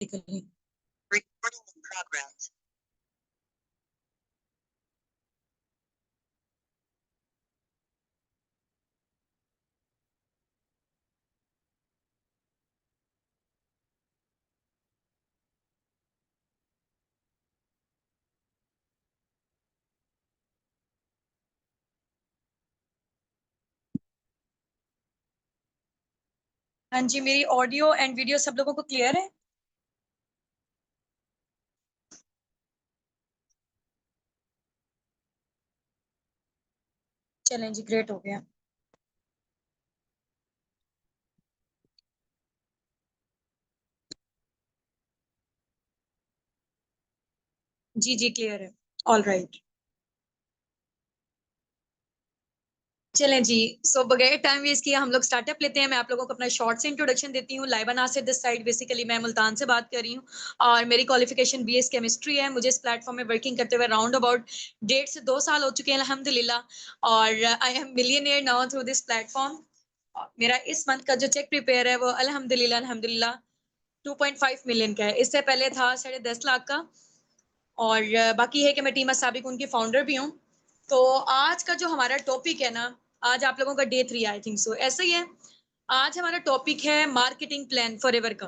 Recording in progress. हाँ जी, मेरी audio and video सब लोगों को क्लियर है? चलें जी, ग्रेट हो गया। जी जी, क्लियर है। All right. चलें जी, सो बगैर टाइम वेस्ट किए हम लोग स्टार्टअप लेते हैं। मैं आप लोगों को अपना शॉर्ट से इंट्रोडक्शन देती हूँ। Laiba Nasir this side, basically मैं मुल्तान से बात कर रही हूँ और मेरी क्वालिफिकेशन बीएस केमिस्ट्री है। मुझे इस प्लेटफॉर्म में वर्किंग करते हुए राउंड अबाउट 1.5 से 2 साल हो चुके हैं अल्हम्दुलिल्लाह, और I am millionaire now through this platform. मेरा इस मंथ का जो चेक प्रिपेयर है वो अल्हम्दुलिल्लाह अल्हम्दुलिल्लाह 2.5 मिलियन का है। इससे पहले था 10.5 लाख का। और बाकी है कि मैं टीम साबिक उनकी फाउंडर भी हूँ। तो आज का जो हमारा टॉपिक है ना, आज आप लोगों का डे 3 आई थिंक सो, ऐसा ही है। आज हमारा टॉपिक है मार्केटिंग प्लान फॉरएवर का,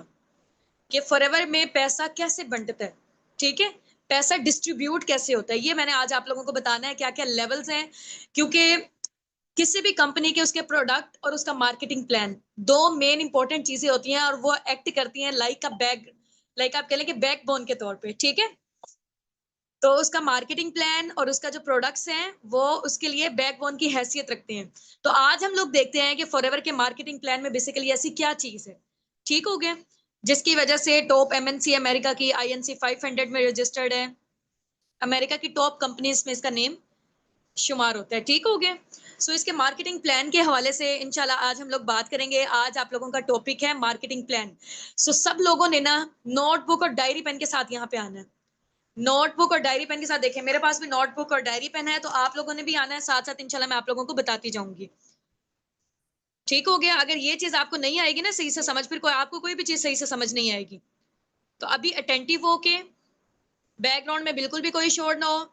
कि फॉरएवर में पैसा कैसे बंटता है। ठीक है, पैसा डिस्ट्रीब्यूट कैसे होता है, ये मैंने आज आप लोगों को बताना है, क्या क्या लेवल्स हैं। क्योंकि किसी भी कंपनी के उसके प्रोडक्ट और उसका मार्केटिंग प्लान, दो मेन इंपॉर्टेंट चीजें होती हैं और वो एक्ट करती हैं लाइक अ बैक, लाइक आप कह लें कि बैकबोन के तौर पे। ठीक है, तो उसका मार्केटिंग प्लान और उसका जो प्रोडक्ट्स हैं वो उसके लिए बैकबोन की हैसियत रखते हैं। तो आज हम लोग देखते हैं कि फॉरएवर के मार्केटिंग प्लान में बेसिकली ऐसी क्या चीज है, ठीक हो गया, जिसकी वजह से टॉप एमएनसी अमेरिका की आईएनसी 500 में रजिस्टर्ड है। अमेरिका की टॉप कंपनीज में इसका नेम शुमार होता है। ठीक हो गया। सो इसके मार्केटिंग प्लान के हवाले से इंशाल्लाह आज हम लोग बात करेंगे। आज आप लोगों का टॉपिक है मार्केटिंग प्लान। सो सब लोगों ने ना नोटबुक और डायरी पेन के साथ यहाँ पे आना है। नोटबुक और डायरी पेन के साथ, देखें मेरे पास भी नोटबुक और डायरी पेन है, तो आप लोगों ने भी आना है साथ साथ। इंशाल्लाह मैं आप लोगों को बताती जाऊंगी। ठीक हो गया। अगर ये चीज आपको नहीं आएगी ना सही से समझ, फिर कोई आपको कोई भी चीज सही से समझ नहीं आएगी। तो अभी अटेंटिव हो के, बैकग्राउंड में बिल्कुल भी कोई शोर ना हो,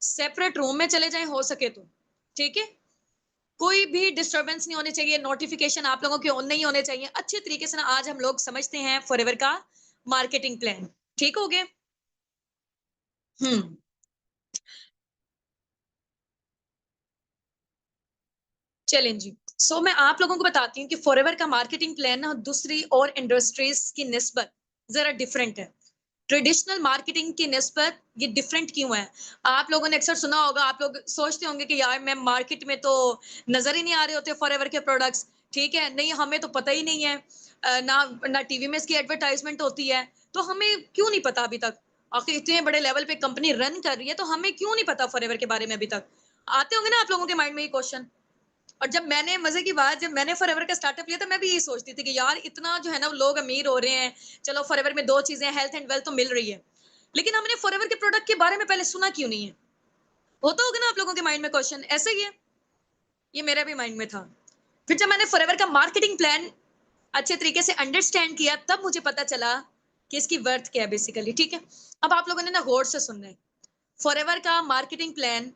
सेपरेट रूम में चले जाएं हो सके तो। ठीक है, कोई भी डिस्टरबेंस नहीं होने चाहिए, नोटिफिकेशन आप लोगों के ऑन नहीं होने चाहिए। अच्छे तरीके से ना आज हम लोग समझते हैं फॉरएवर का मार्केटिंग प्लान। ठीक हो गया। हम्म। चलें जी। मैं आप लोगों को बताती हूँ कि फॉरएवर का मार्केटिंग प्लान ना दूसरी और इंडस्ट्रीज की निस्बत जरा डिफरेंट है। ट्रेडिशनल मार्केटिंग की निस्बत ये डिफरेंट क्यों है? आप लोगों ने अक्सर सुना होगा, आप लोग सोचते होंगे कि यार मैं मार्केट में तो नजर ही नहीं आ रहे होते फॉरएवर के प्रोडक्ट्स। ठीक है, नहीं हमें तो पता ही नहीं है। ना ना टीवी में इसकी एडवर्टाइजमेंट होती है, तो हमें क्यों नहीं पता अभी तक? आखिर इतने बड़े लेवल पे कंपनी रन कर रही है, तो हमें क्यों नहीं पता फॉरएवर के बारे में अभी तक? आते होंगे ना आप लोगों के माइंड में ये क्वेश्चन। और जब मैंने, मजे की बात, जब मैंने फॉरएवर का स्टार्टअप लिया था, मैं भी यही सोचती थी कि यार इतना जो है ना लोग अमीर हो रहे हैं, चलो फॉरएवर में दो चीजें, हेल्थ एंड वेल्थ तो मिल रही है, लेकिन हमने फॉरएवर के प्रोडक्ट के बारे में पहले सुना क्यों नहीं है? होता होगा ना आप लोगों के माइंड में क्वेश्चन, ऐसे ही है। ये मेरा भी माइंड में था। फिर जब मैंने फॉरएवर का मार्केटिंग प्लान अच्छे तरीके से अंडरस्टैंड किया, तब मुझे पता चला कि इसकी वर्थ क्या है बेसिकली। ठीक है, अब आप लोगों ने ना गौर से सुनना है। फॉरएवर का मार्केटिंग प्लान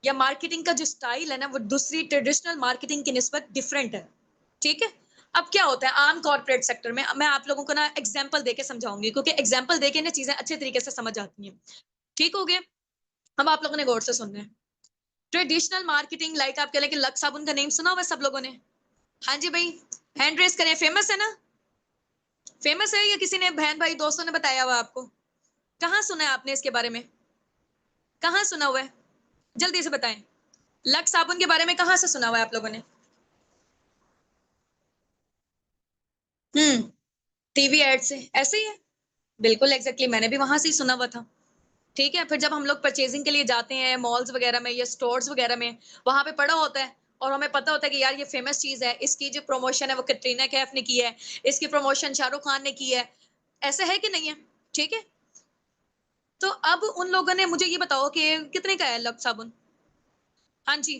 या मार्केटिंग का जो स्टाइल है ना, वो दूसरी ट्रेडिशनल मार्केटिंग की निस्बत डिफरेंट है। ठीक है, अब क्या होता है आम कॉर्पोरेट सेक्टर में, मैं आप लोगों को ना एग्जांपल देके समझाऊंगी, क्योंकि एग्जांपल देके ना चीजें अच्छे तरीके से समझ आती हैं। ठीक हो गया। अब आप लोगों ने गौर से सुनना है। ट्रेडिशनल मार्केटिंग, लाइक आप कह लें कि लक्स साबुन का नेम सुना हुआ सब लोगों ने? हाँ जी भाई, हैंड रेस करें। फेमस है ना? फेमस है, या किसी ने बहन भाई दोस्तों ने बताया हुआ आपको? कहाँ सुना है आपने इसके बारे में? कहाँ सुना हुआ है? जल्दी से बताएं। लक्स साबुन के बारे में कहाँ से सुना हुआ है आप लोगों ने? हम्म, टीवी एड से, ऐसे ही है। बिल्कुल एग्जैक्टली, मैंने भी वहां से ही सुना हुआ था। ठीक है, फिर जब हम लोग परचेजिंग के लिए जाते हैं मॉल्स वगैरह में या स्टोर्स वगैरह में, वहां पे पड़ा होता है और हमें पता होता है कि यार ये फेमस चीज है, इसकी जो प्रमोशन है वो कैटरीना कैफ ने की है, इसकी प्रमोशन शाहरुख खान ने की है। ऐसा है कि नहीं है? ठीक है, तो अब उन लोगों ने मुझे ये बताओ कि कितने का है लक्स साबुन? हाँ जी,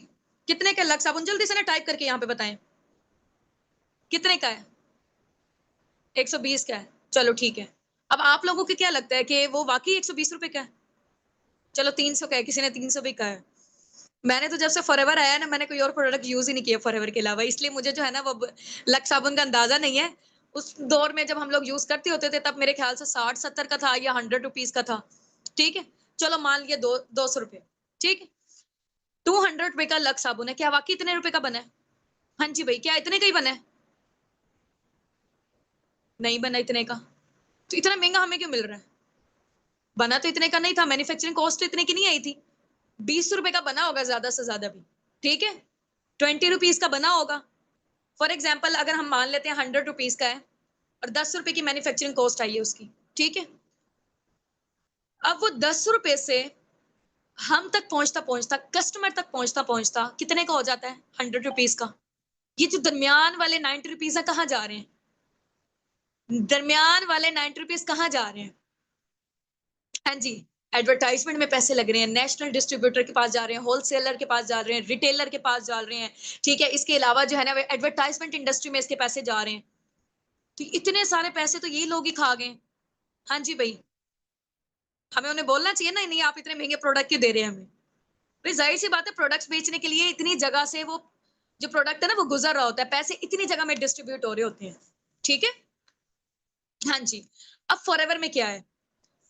कितने का है लक्स साबुन? जल्दी से ना टाइप करके यहाँ पे बताएं, कितने का है? 120 का है। चलो ठीक है। अब आप लोगों को क्या लगता है कि वो वाकई 120 रुपए का है? चलो 300 का है, किसी ने 300 भी कहा है। मैंने तो जब से फॉरएवर आया है ना, मैंने कोई और प्रोडक्ट यूज ही नहीं किया फॉरएवर के अलावा, इसलिए मुझे जो है ना वो लक्स साबुन का अंदाजा नहीं है। उस दौर में जब हम लोग यूज करते होते थे तब मेरे ख्याल से 60-70 का था या 100 रुपीज का था। ठीक है, चलो मान लिया 200 रुपए। ठीक है, 200 रुपए का लक्स साबुन है, क्या वाकई इतने रुपए का बना है? हाँ जी भाई, क्या इतने का ही बना है? नहीं बना इतने का। तो इतना महंगा हमें क्यों मिल रहा है? बना तो इतने का नहीं था, मैन्युफैक्चरिंग कॉस्ट तो इतने की नहीं आई थी। 20 रुपए का बना होगा ज्यादा से ज्यादा भी। ठीक है, 20 रुपीज का बना होगा। फॉर एग्जाम्पल अगर हम मान लेते हैं 100 रुपीज का है और 10 रुपए की मैन्युफैक्चरिंग कॉस्ट आई है उसकी। ठीक है, अब वो 10 रुपए से हम तक पहुंचता पहुंचता, कस्टमर तक पहुंचता पहुंचता कितने का हो जाता है? 100 रुपीज का। ये जो दरमियान वाले 90 रुपीज है कहाँ जा रहे हैं? दरमियान वाले 90 रुपीज कहाँ जा रहे हैं? हाँ जी, एडवर्टाइजमेंट में पैसे लग रहे हैं, नेशनल डिस्ट्रीब्यूटर के पास जा रहे हैं, होलसेलर के पास जा रहे हैं, रिटेलर के पास जा रहे हैं। ठीक है, इसके अलावा जो है ना एडवर्टाइजमेंट इंडस्ट्री में इसके पैसे जा रहे हैं। तो इतने सारे पैसे तो यही लोग ही खा गए। हाँ जी भाई, हमें उन्हें बोलना चाहिए ना, नहीं आप इतने महंगे प्रोडक्ट क्यों दे रहे हैं हमें? भाई जाहिर सी बात है, प्रोडक्ट्स बेचने के लिए इतनी जगह से वो जो प्रोडक्ट है ना वो गुजर रहा होता है, पैसे इतनी जगह में डिस्ट्रीब्यूट हो रहे होते हैं। ठीक है, हाँ जी। अब फॉरएवर में क्या है?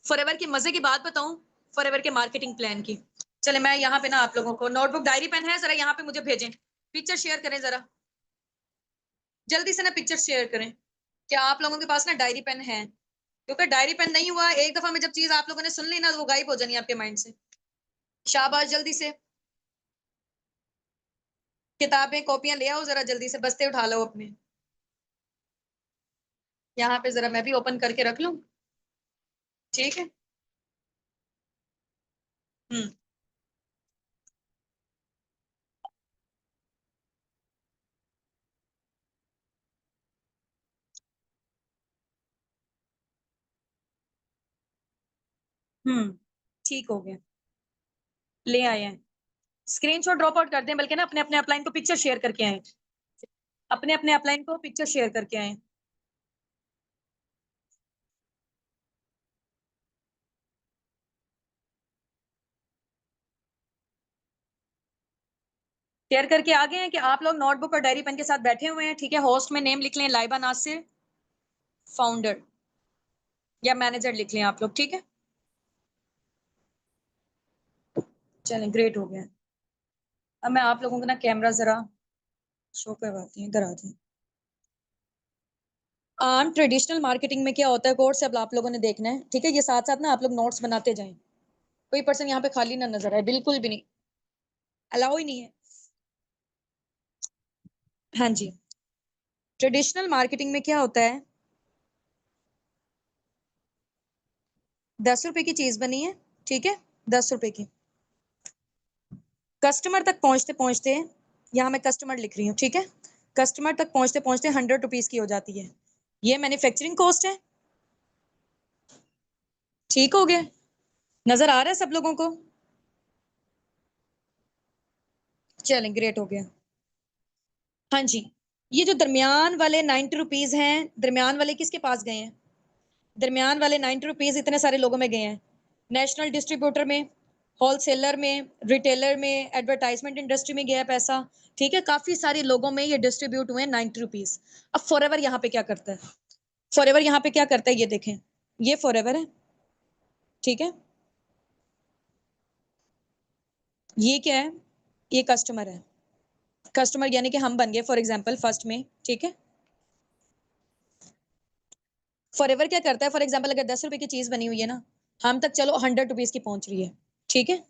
फॉरएवर की मजे की बात बताऊं, फॉरएवर के मार्केटिंग प्लान की। चले मैं यहाँ पे ना आप लोगों को नोटबुक डायरी पेन है, जरा यहाँ पे मुझे भेजें, पिक्चर शेयर करें जरा, जल्दी से ना पिक्चर शेयर करें। क्या आप लोगों के पास ना डायरी पेन है? क्योंकि डायरी पेन नहीं हुआ, एक दफा में जब चीज आप लोगों ने सुन ली ना तो वो गायब हो जानी है आपके माइंड से। शाबाश, जल्दी से किताबें कॉपियां ले आओ, जरा जल्दी से बस्ते उठा लो अपने। यहाँ पे जरा मैं भी ओपन करके रख लूं। ठीक है। हम्म। हम्म। ठीक हो गया, ले आए हैं। स्क्रीनशॉट ड्रॉप आउट कर दें, बल्कि ना अपने अपने अपलाइन को पिक्चर शेयर करके आए। अपने अपने अपलाइन को पिक्चर शेयर करके आए। शेयर करके आ गए हैं कि आप लोग नोटबुक और डायरी पेन के साथ बैठे हुए हैं। ठीक है, होस्ट में नेम लिख लें लाइबा नासिर, फाउंडर या मैनेजर लिख लें आप लोग। ठीक है, चलें ग्रेट हो गया। अब मैं आप लोगों को ना कैमरा जरा शो करवाती हूँ, इधर आ जाए। ट्रेडिशनल मार्केटिंग में क्या होता है, कोर्स अब आप लोगों ने देखना है। ठीक है, ये साथ साथ ना आप लोग नोट्स बनाते जाएं। कोई पर्सन यहाँ पे खाली ना नजर आए, बिल्कुल भी नहीं, अलाउ ही नहीं है। हाँ जी, ट्रेडिशनल मार्केटिंग में क्या होता है, 10 रुपए की चीज बनी है। ठीक है, 10 रुपए की, कस्टमर तक पहुंचते पहुंचते, यहाँ मैं कस्टमर लिख रही हूँ। ठीक है, कस्टमर तक पहुंचते पहुंचते 100 रुपीज की हो जाती है। ये मैन्युफैक्चरिंग कॉस्ट है। ठीक हो गया, नजर आ रहा है सब लोगों को? चलें ग्रेट हो गया। हाँ जी, ये जो दरमियान वाले 90 रुपीज हैं, दरमियान वाले किसके पास गए हैं? दरमियान वाले 90 रुपीज इतने सारे लोगों में गए हैं, नेशनल डिस्ट्रीब्यूटर में, होलसेलर में, रिटेलर में, एडवर्टाइजमेंट इंडस्ट्री में गया पैसा। ठीक है, काफी सारे लोगों में ये डिस्ट्रीब्यूट हुए 90 रुपीज। अब फॉरएवर यहाँ पे क्या करता है? फॉरएवर यहाँ पे क्या करता है, ये देखें, ये फॉरएवर है। ठीक है, ये क्या है? ये कस्टमर है। कस्टमर यानी कि हम बन गए फॉर एग्जाम्पल फर्स्ट में। ठीक है, फॉरएवर क्या करता है, फॉर एग्जाम्पल अगर 10 रुपए की चीज बनी हुई है ना, हम तक चलो 100 रुपीज की पहुंच रही है। ठीक है,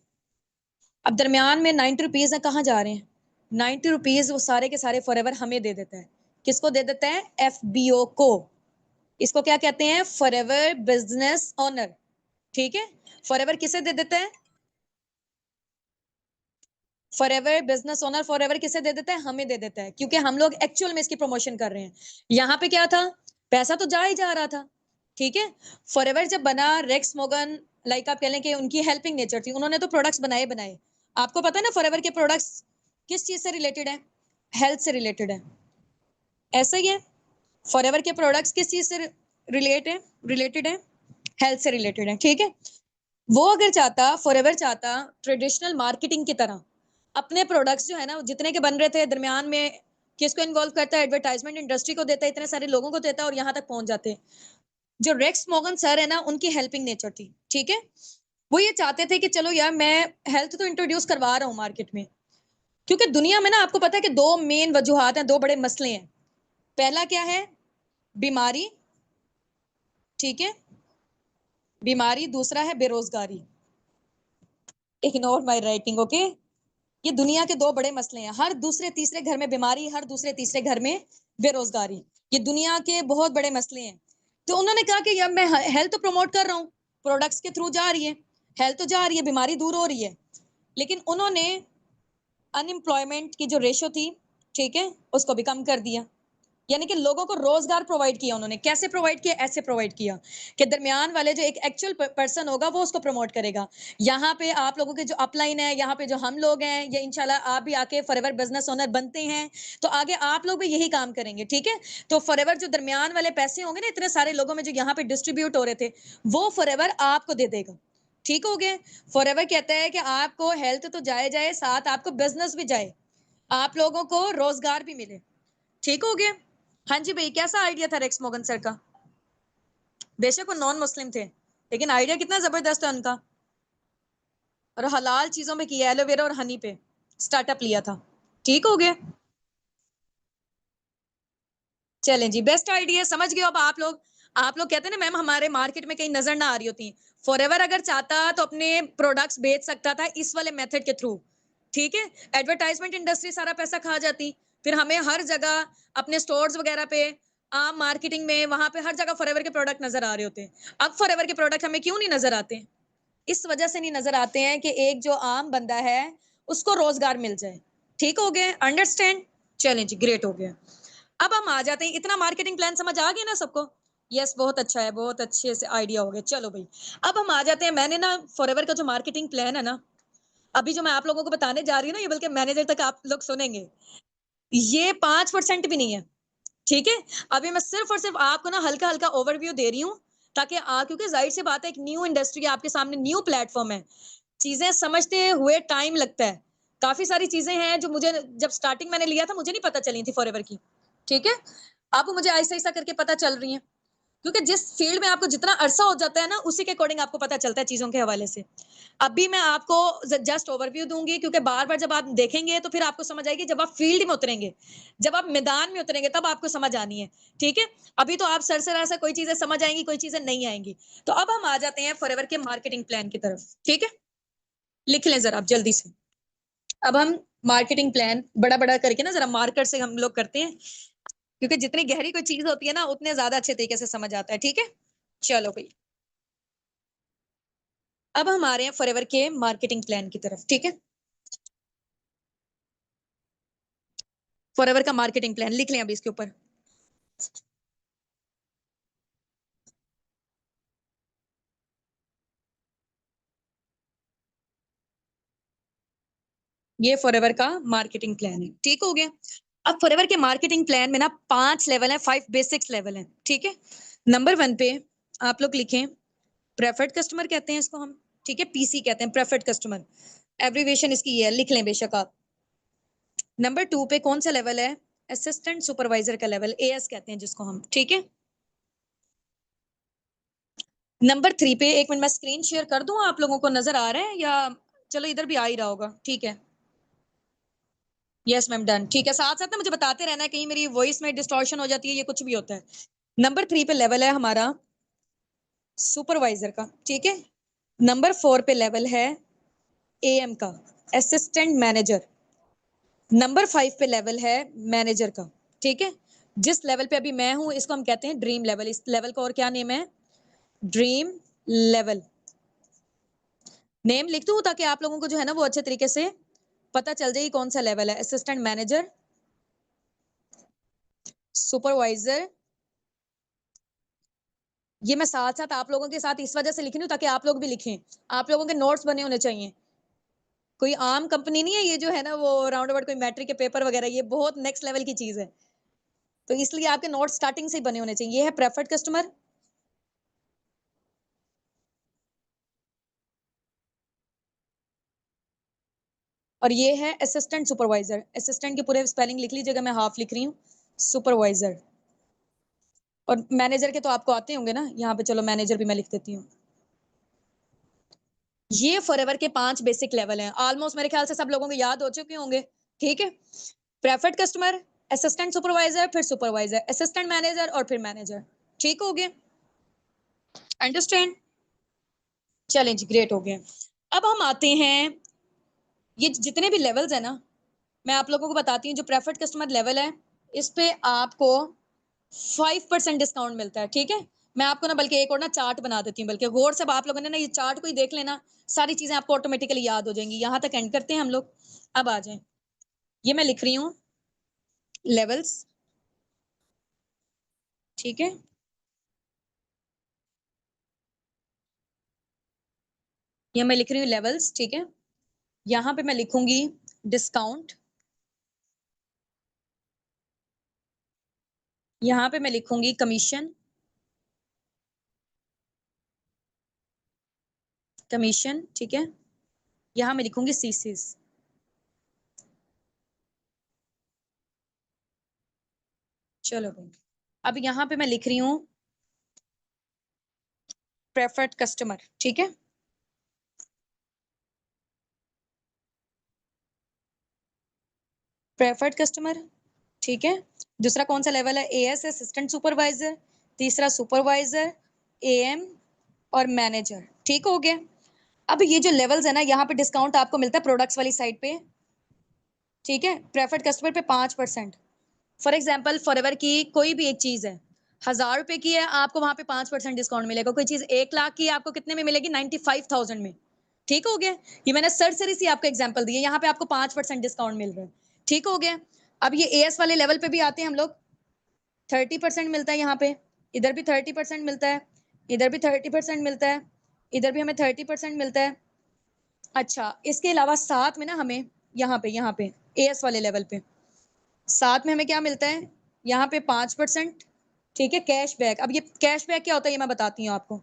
अब दरमियान में 90 रुपीज है, कहाँ जा रहे हैं? 90 रुपीज वो सारे के सारे फॉरएवर हमें दे देता है। किसको दे देता है? एफबीओ को। इसको क्या कहते हैं? Forever business owner. ठीक है, फॉरएवर किसे दे देता है? फॉरएवर बिजनेस ओनर फॉरएवर किसे दे देता है? हमें दे देता है, क्योंकि हम लोग एक्चुअल में इसकी प्रमोशन कर रहे हैं। यहाँ पे क्या था, पैसा तो जा ही जा रहा था। ठीक है, फॉरएवर जब बना, रेक्स मोगन, लाइक आप कह लें कि उनकी हेल्पिंग नेचर थी, उन्होंने तो प्रोडक्ट्स बनाए बनाए। आपको पता है ना फॉरएवर के प्रोडक्ट्स किस चीज से रिलेटेड है? हेल्थ से रिलेटेड है। ऐसा ही है, फॉरएवर के प्रोडक्ट्स किस चीज से रिलेटेड है, हेल्थ से रिलेटेड है, ठीक है। वो अगर चाहता, फॉरएवर चाहता ट्रेडिशनल मार्केटिंग की तरह अपने प्रोडक्ट्स जो है ना जितने के बन रहे थे दरमियान में किसको इन्वॉल्व करता है, एडवर्टाइजमेंट इंडस्ट्री को देता है, इतने सारे लोगों को देता है और यहाँ तक पहुंच जाते हैं। जो रेक्स मॉर्गन सर है ना उनकी हेल्पिंग नेचर थी, ठीक है। वो ये चाहते थे कि चलो यार मैं हेल्थ तो इंट्रोड्यूस करवा रहा हूँ मार्केट में, क्योंकि दुनिया में ना आपको पता है कि दो मेन वजूहात हैं, दो बड़े मसले हैं। पहला क्या है? बीमारी, ठीक है, बीमारी। दूसरा है बेरोजगारी। Ignore my writing, okay. ये दुनिया के दो बड़े मसले हैं, हर दूसरे तीसरे घर में बीमारी, हर दूसरे तीसरे घर में बेरोजगारी। ये दुनिया के बहुत बड़े मसले हैं। तो उन्होंने कहा कि यार मैं हेल्थ तो प्रमोट कर रहा हूँ, प्रोडक्ट्स के थ्रू जा रही है, हेल्थ तो जा रही है, बीमारी दूर हो रही है, लेकिन उन्होंने अनएम्प्लॉयमेंट की जो रेशो थी, ठीक है, उसको भी कम कर दिया। यानी कि लोगों को रोजगार प्रोवाइड किया उन्होंने। कैसे प्रोवाइड किया? ऐसे प्रोवाइड किया कि दरमियान वाले जो एक एक्चुअल पर्सन होगा वो उसको प्रमोट करेगा। यहाँ पे आप लोगों के जो अपलाइन है, यहाँ पे जो हम लोग हैं, ये इंशाल्लाह आप भी आके फॉरएवर बिजनेस ओनर बनते हैं तो आगे आप लोग भी यही काम करेंगे, ठीक है। तो फॉरएवर जो दरमियान वाले पैसे होंगे ना इतने सारे लोगों में जो यहाँ पे डिस्ट्रीब्यूट हो रहे थे, वो फॉरएवर आपको दे देगा, ठीक हो गया। फॉरएवर कहता है कि आपको हेल्थ तो जाए जाए, साथ आपको बिजनेस भी जाए, आप लोगों को रोजगार भी मिले, ठीक हो गया। हाँ जी भाई, कैसा आइडिया था रेक्स मॉर्गन सर का? बेशक वो नॉन मुस्लिम थे, लेकिन आइडिया कितना जबरदस्त है उनका। और हलाल चीजों में किया, एलोवेरा और हनी पे स्टार्टअप लिया था, ठीक हो गया। चलें जी, बेस्ट आइडिया समझ गए अब आप लोग कहते हैं ना मैम हमारे मार्केट में कहीं नजर ना आ रही होती। फॉरएवर अगर चाहता तो अपने प्रोडक्ट्स बेच सकता था इस वाले मेथड के थ्रू, ठीक है। एडवर्टाइजमेंट इंडस्ट्री सारा पैसा खा जाती, फिर हमें हर जगह अपने स्टोर्स वगैरह पे, आम मार्केटिंग में, वहां पे हर जगह फॉरएवर के प्रोडक्ट नजर आ रहे होते हैं। अब फॉरएवर के प्रोडक्ट हमें क्यों नहीं नजर आते? इस वजह से नहीं नजर आते हैं कि एक जो आम बंदा है उसको रोजगार मिल जाए, ठीक हो गया, अंडरस्टैंड। चलें जी, ग्रेट हो गया। अब हम आ जाते हैं, इतना मार्केटिंग प्लान समझ आ गया ना सबको? यस, बहुत अच्छा है, बहुत अच्छे से आइडिया हो गया। चलो भाई, अब हम आ जाते हैं, मैंने ना फॉरएवर का जो मार्केटिंग प्लान है ना, अभी जो मैं आप लोगों को बताने जा रही हूँ ना, ये बल्कि मैनेजर तक आप लोग सुनेंगे, ये 5% भी नहीं है, ठीक है। अभी मैं सिर्फ और सिर्फ आपको ना हल्का हल्का ओवरव्यू दे रही हूँ, ताकि क्योंकि जाहिर सी बात है एक न्यू इंडस्ट्री है आपके सामने, न्यू प्लेटफॉर्म है, चीजें समझते हुए टाइम लगता है। काफी सारी चीजें हैं जो मुझे जब स्टार्टिंग मैंने लिया था मुझे नहीं पता चली थी फॉरएवर की, ठीक है। अब मुझे ऐसा ऐसा करके पता चल रही है, क्योंकि जिस फील्ड में आपको जितना अरसा हो जाता है ना उसी के अकॉर्डिंग आपको पता चलता है चीजों के हवाले से। अभी मैं आपको जस्ट ओवरव्यू दूंगी, क्योंकि बार बार जब आप देखेंगे तो फिर आपको समझ आएगी, जब आप फील्ड में उतरेंगे, जब आप मैदान में उतरेंगे तब आपको समझ आनी है, ठीक है। अभी तो आप सरसरा सा कोई चीजें समझ आएंगी, कोई चीजें नहीं आएंगी। तो अब हम आ जाते हैं फॉरएवर के मार्केटिंग प्लान की तरफ, ठीक है। लिख लें जरा आप जल्दी से। अब हम मार्केटिंग प्लान बड़ा बड़ा करके ना जरा मार्कर से हम लोग करते हैं, क्योंकि जितनी गहरी कोई चीज होती है ना उतने ज्यादा अच्छे तरीके से समझ आता है, ठीक है। चलो भाई, अब हम आ रहे हैं फॉरएवर के मार्केटिंग प्लान की तरफ, ठीक है। फॉरएवर का मार्केटिंग प्लान लिख लें अभी इसके ऊपर। ये फॉरएवर का मार्केटिंग प्लान है, ठीक हो गया। अब फॉरएवर के मार्केटिंग प्लान में ना 5 लेवल है, 5 बेसिक्स लेवल है, ठीक है। नंबर 1 पे आप लोग लिखें, प्रेफर्ड कस्टमर कहते हैं इसको हम, ठीक है, पीसी कहते हैं, प्रेफर्ड कस्टमर। एब्रीविएशन इसकी ये है, लिख लें बेशक आप। नंबर 2 पे कौन सा लेवल है? असिस्टेंट सुपरवाइजर का लेवल, एएस कहते हैं जिसको हम, ठीक है। नंबर 3 पे, एक मिनट मैं स्क्रीन शेयर कर दूं, आप लोगों को नजर आ रहा है या? चलो इधर भी आ ही रहा होगा, ठीक है। यस मैम, डन, ठीक है। साथ साथ ना मुझे बताते रहना है, कहीं मेरी वॉइस में डिस्टॉर्शन हो जाती है, ये कुछ भी होता है। नंबर 3 पे लेवल है हमारा सुपरवाइजर का, ठीक है। नंबर 4 पे लेवल है एएम का, असिस्टेंट मैनेजर। नंबर 5 पे लेवल है मैनेजर का, ठीक है। जिस लेवल पे अभी मैं हूं इसको हम कहते हैं ड्रीम लेवल। इस लेवल का और क्या नेम है? Dream level. नेम लिख दूं ताकि आप लोगों को जो है ना वो अच्छे तरीके से पता चल जाए कौन सा लेवल है। Assistant manager, supervisor. ये मैं साथ साथ आप लोगों के साथ इस वजह से लिख रही हूँ ताकि आप लोग भी लिखें, आप लोगों के नोट्स बने होने चाहिए। कोई आम कंपनी नहीं है ये जो है ना वो राउंड अबाउट कोई मैट्रिक के पेपर वगैरह, ये बहुत नेक्स्ट लेवल की चीज है। तो इसलिए आपके नोट्स स्टार्टिंग से ही बने होने चाहिए। ये है प्रेफर्ड कस्टमर, और ये है असिस्टेंट सुपरवाइजर। असिस्टेंट के पूरे स्पेलिंग लिख लीजिएगा, मैं हाफ लिख रही हूँ, सुपरवाइजर। और मैनेजर के तो आपको आते होंगे ना, यहाँ पे चलो मैनेजर भी मैं लिख देती हूँ। ये फॉरएवर के 5 बेसिक लेवल हैं, ऑलमोस्ट मेरे ख्याल से सब लोगों को याद हो चुके होंगे। ठीक है, प्रेफर्ड कस्टमर, असिस्टेंट सुपरवाइजर, फिर सुपरवाइजर, असिस्टेंट मैनेजर और फिर मैनेजर। ठीक हो गया, अंडरस्टैंड? चलें जी, ग्रेट हो गया। अब हम आते हैं, ये जितने भी लेवल्स है ना, मैं आप लोगों को बताती हूँ। जो प्रेफर्ड कस्टमर लेवल है, इस पे आपको 5% डिस्काउंट मिलता है। ठीक है, मैं आपको ना बल्कि एक और ना चार्ट बना देती हूँ, बल्कि गौर से आप लोगों ने ना ये चार्ट को ही देख लेना, सारी चीजें आपको ऑटोमेटिकली याद हो जाएंगी। यहाँ तक एंड करते हैं हम लोग। अब आ जाए, ये मैं लिख रही हूँ लेवल्स। ठीक है, ये मैं लिख रही हूँ लेवल्स। ठीक है, यहाँ पे मैं लिखूंगी डिस्काउंट, यहाँ पे मैं लिखूंगी कमीशन, कमीशन। ठीक है, यहाँ मैं लिखूंगी सीसीस। चलो भाई, अब यहाँ पे मैं लिख रही हूँ प्रेफर्ड कस्टमर। ठीक है, प्रेफर्ड कस्टमर। ठीक है, दूसरा कौन सा लेवल है? As, assistant supervisor. तीसरा सुपरवाइजर, एएम और मैनेजर। ठीक हो गया। अब ये जो लेवल्स है ना, यहाँ पे डिस्काउंट आपको मिलता है प्रोडक्ट्स वाली साइड पे। ठीक है, प्रेफर्ड कस्टमर पे 5%। फॉर एग्जाम्पल फॉरएवर की कोई भी एक चीज है, 1000 रुपए की है, आपको वहां पे 5% डिस्काउंट मिलेगा। कोई चीज 1 लाख की है, आपको कितने में मिलेगी? 95,000 में। ठीक हो गया, ये मैंने सरसरी सी आपको एग्जांपल दी है, यहाँ पे आपको 5% डिस्काउंट मिल रहा है। ठीक हो गया। अब ये एएस वाले लेवल पे भी आते हैं हम लोग, 30% मिलता है यहाँ पे, इधर भी 30% मिलता है, इधर भी 30% मिलता है, इधर भी हमें 30% मिलता है। अच्छा, इसके अलावा साथ में ना हमें यहाँ पे एएस वाले लेवल पे साथ में हमें क्या मिलता है? यहाँ पे 5%। ठीक है, कैशबैक। अब ये कैशबैक क्या होता है ये मैं बताती हूँ आपको।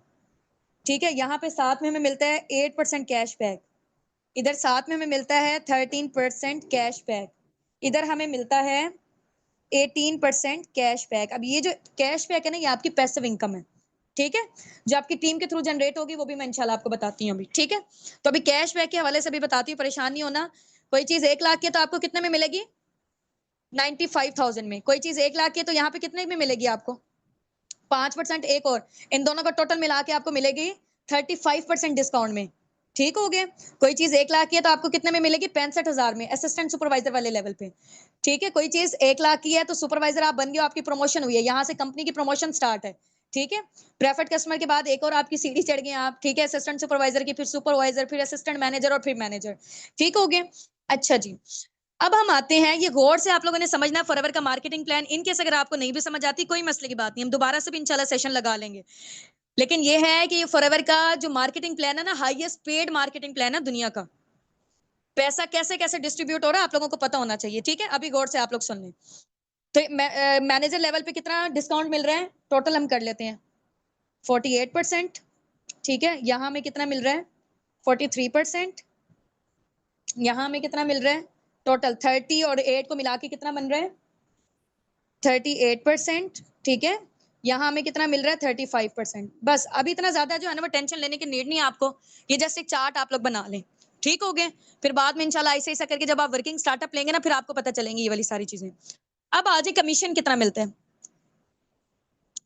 ठीक है, यहाँ पे साथ में हमें मिलता है 8% कैशबैक, इधर साथ में हमें मिलता है 13% कैशबैक, इधर हमें मिलता है 18% कैशबैक। अब ये जो कैशबैक है ना, ये आपकी पैसिव इनकम है। ठीक है, जो आपकी टीम के थ्रू जनरेट होगी वो भी मैं इंशाल्लाह आपको बताती हूँ अभी। ठीक है, तो अभी कैशबैक के हवाले से भी बताती हूँ, परेशान नहीं होना। कोई चीज 1 लाख की है तो आपको कितने में मिलेगी? 95,000 में। कोई चीज 1 लाख की है तो यहाँ पे कितने में मिलेगी आपको? 5%। एक और, इन दोनों का टोटल मिला के आपको मिलेगी 35% डिस्काउंट में। ठीक हो गया। कोई चीज 1 लाख की है तो आपको कितने में मिलेगी? 65,000 में, असिस्टेंट सुपरवाइजर वाले लेवल पे। ठीक है, कोई चीज 1 लाख की है तो सुपरवाइजर आप बन गए, आपकी प्रमोशन हुई है, यहाँ से कंपनी की प्रमोशन स्टार्ट है। ठीक है, प्रेफर्ड कस्टमर के बाद एक और आपकी सीढ़ी चढ़ गए आप। ठीक है, असिस्टेंट सुपरवाइजर की, फिर सुपरवाइजर, फिर असिस्टेंट मैनेजर और फिर मैनेजर। ठीक हो गया। अच्छा जी, अब हम आते हैं, ये गौर से आप लोगों ने समझना है फॉरएवर का मार्केटिंग प्लान। इनकेस अगर आपको नहीं भी समझ आती, कोई मसले की बात नहीं, हम दोबारा से भी इंशाल्लाह सेशन लगा लेंगे। लेकिन ये है कि ये फॉरएवर का जो मार्केटिंग प्लान है ना, हाईएस्ट पेड मार्केटिंग प्लान है दुनिया का। पैसा कैसे कैसे डिस्ट्रीब्यूट हो रहा है आप लोगों को पता होना चाहिए। ठीक है, अभी गौर से आप लोग सुन लें। तो मैनेजर लेवल पे कितना डिस्काउंट मिल रहा है? टोटल हम कर लेते हैं, 48%। ठीक है, यहाँ हमें कितना मिल रहा है? 43%। यहाँ हमें कितना मिल रहा है? टोटल 30 और 8 को मिला के कितना बन रहा है? 38%। ठीक है, यहाँ हमें कितना मिल रहा है? 35%। बस, अभी इतना ज्यादा जो है ना वो टेंशन लेने की नीड नहीं है आपको, ये जैसे एक चार्ट आप लोग बना लें। ठीक हो गए, फिर बाद में इंशाल्लाह ऐसे ऐसा करके जब आप वर्किंग स्टार्टअप लेंगे ना, फिर आपको पता चलेंगी ये वाली सारी चीजें। अब आज कमीशन कितना मिलता है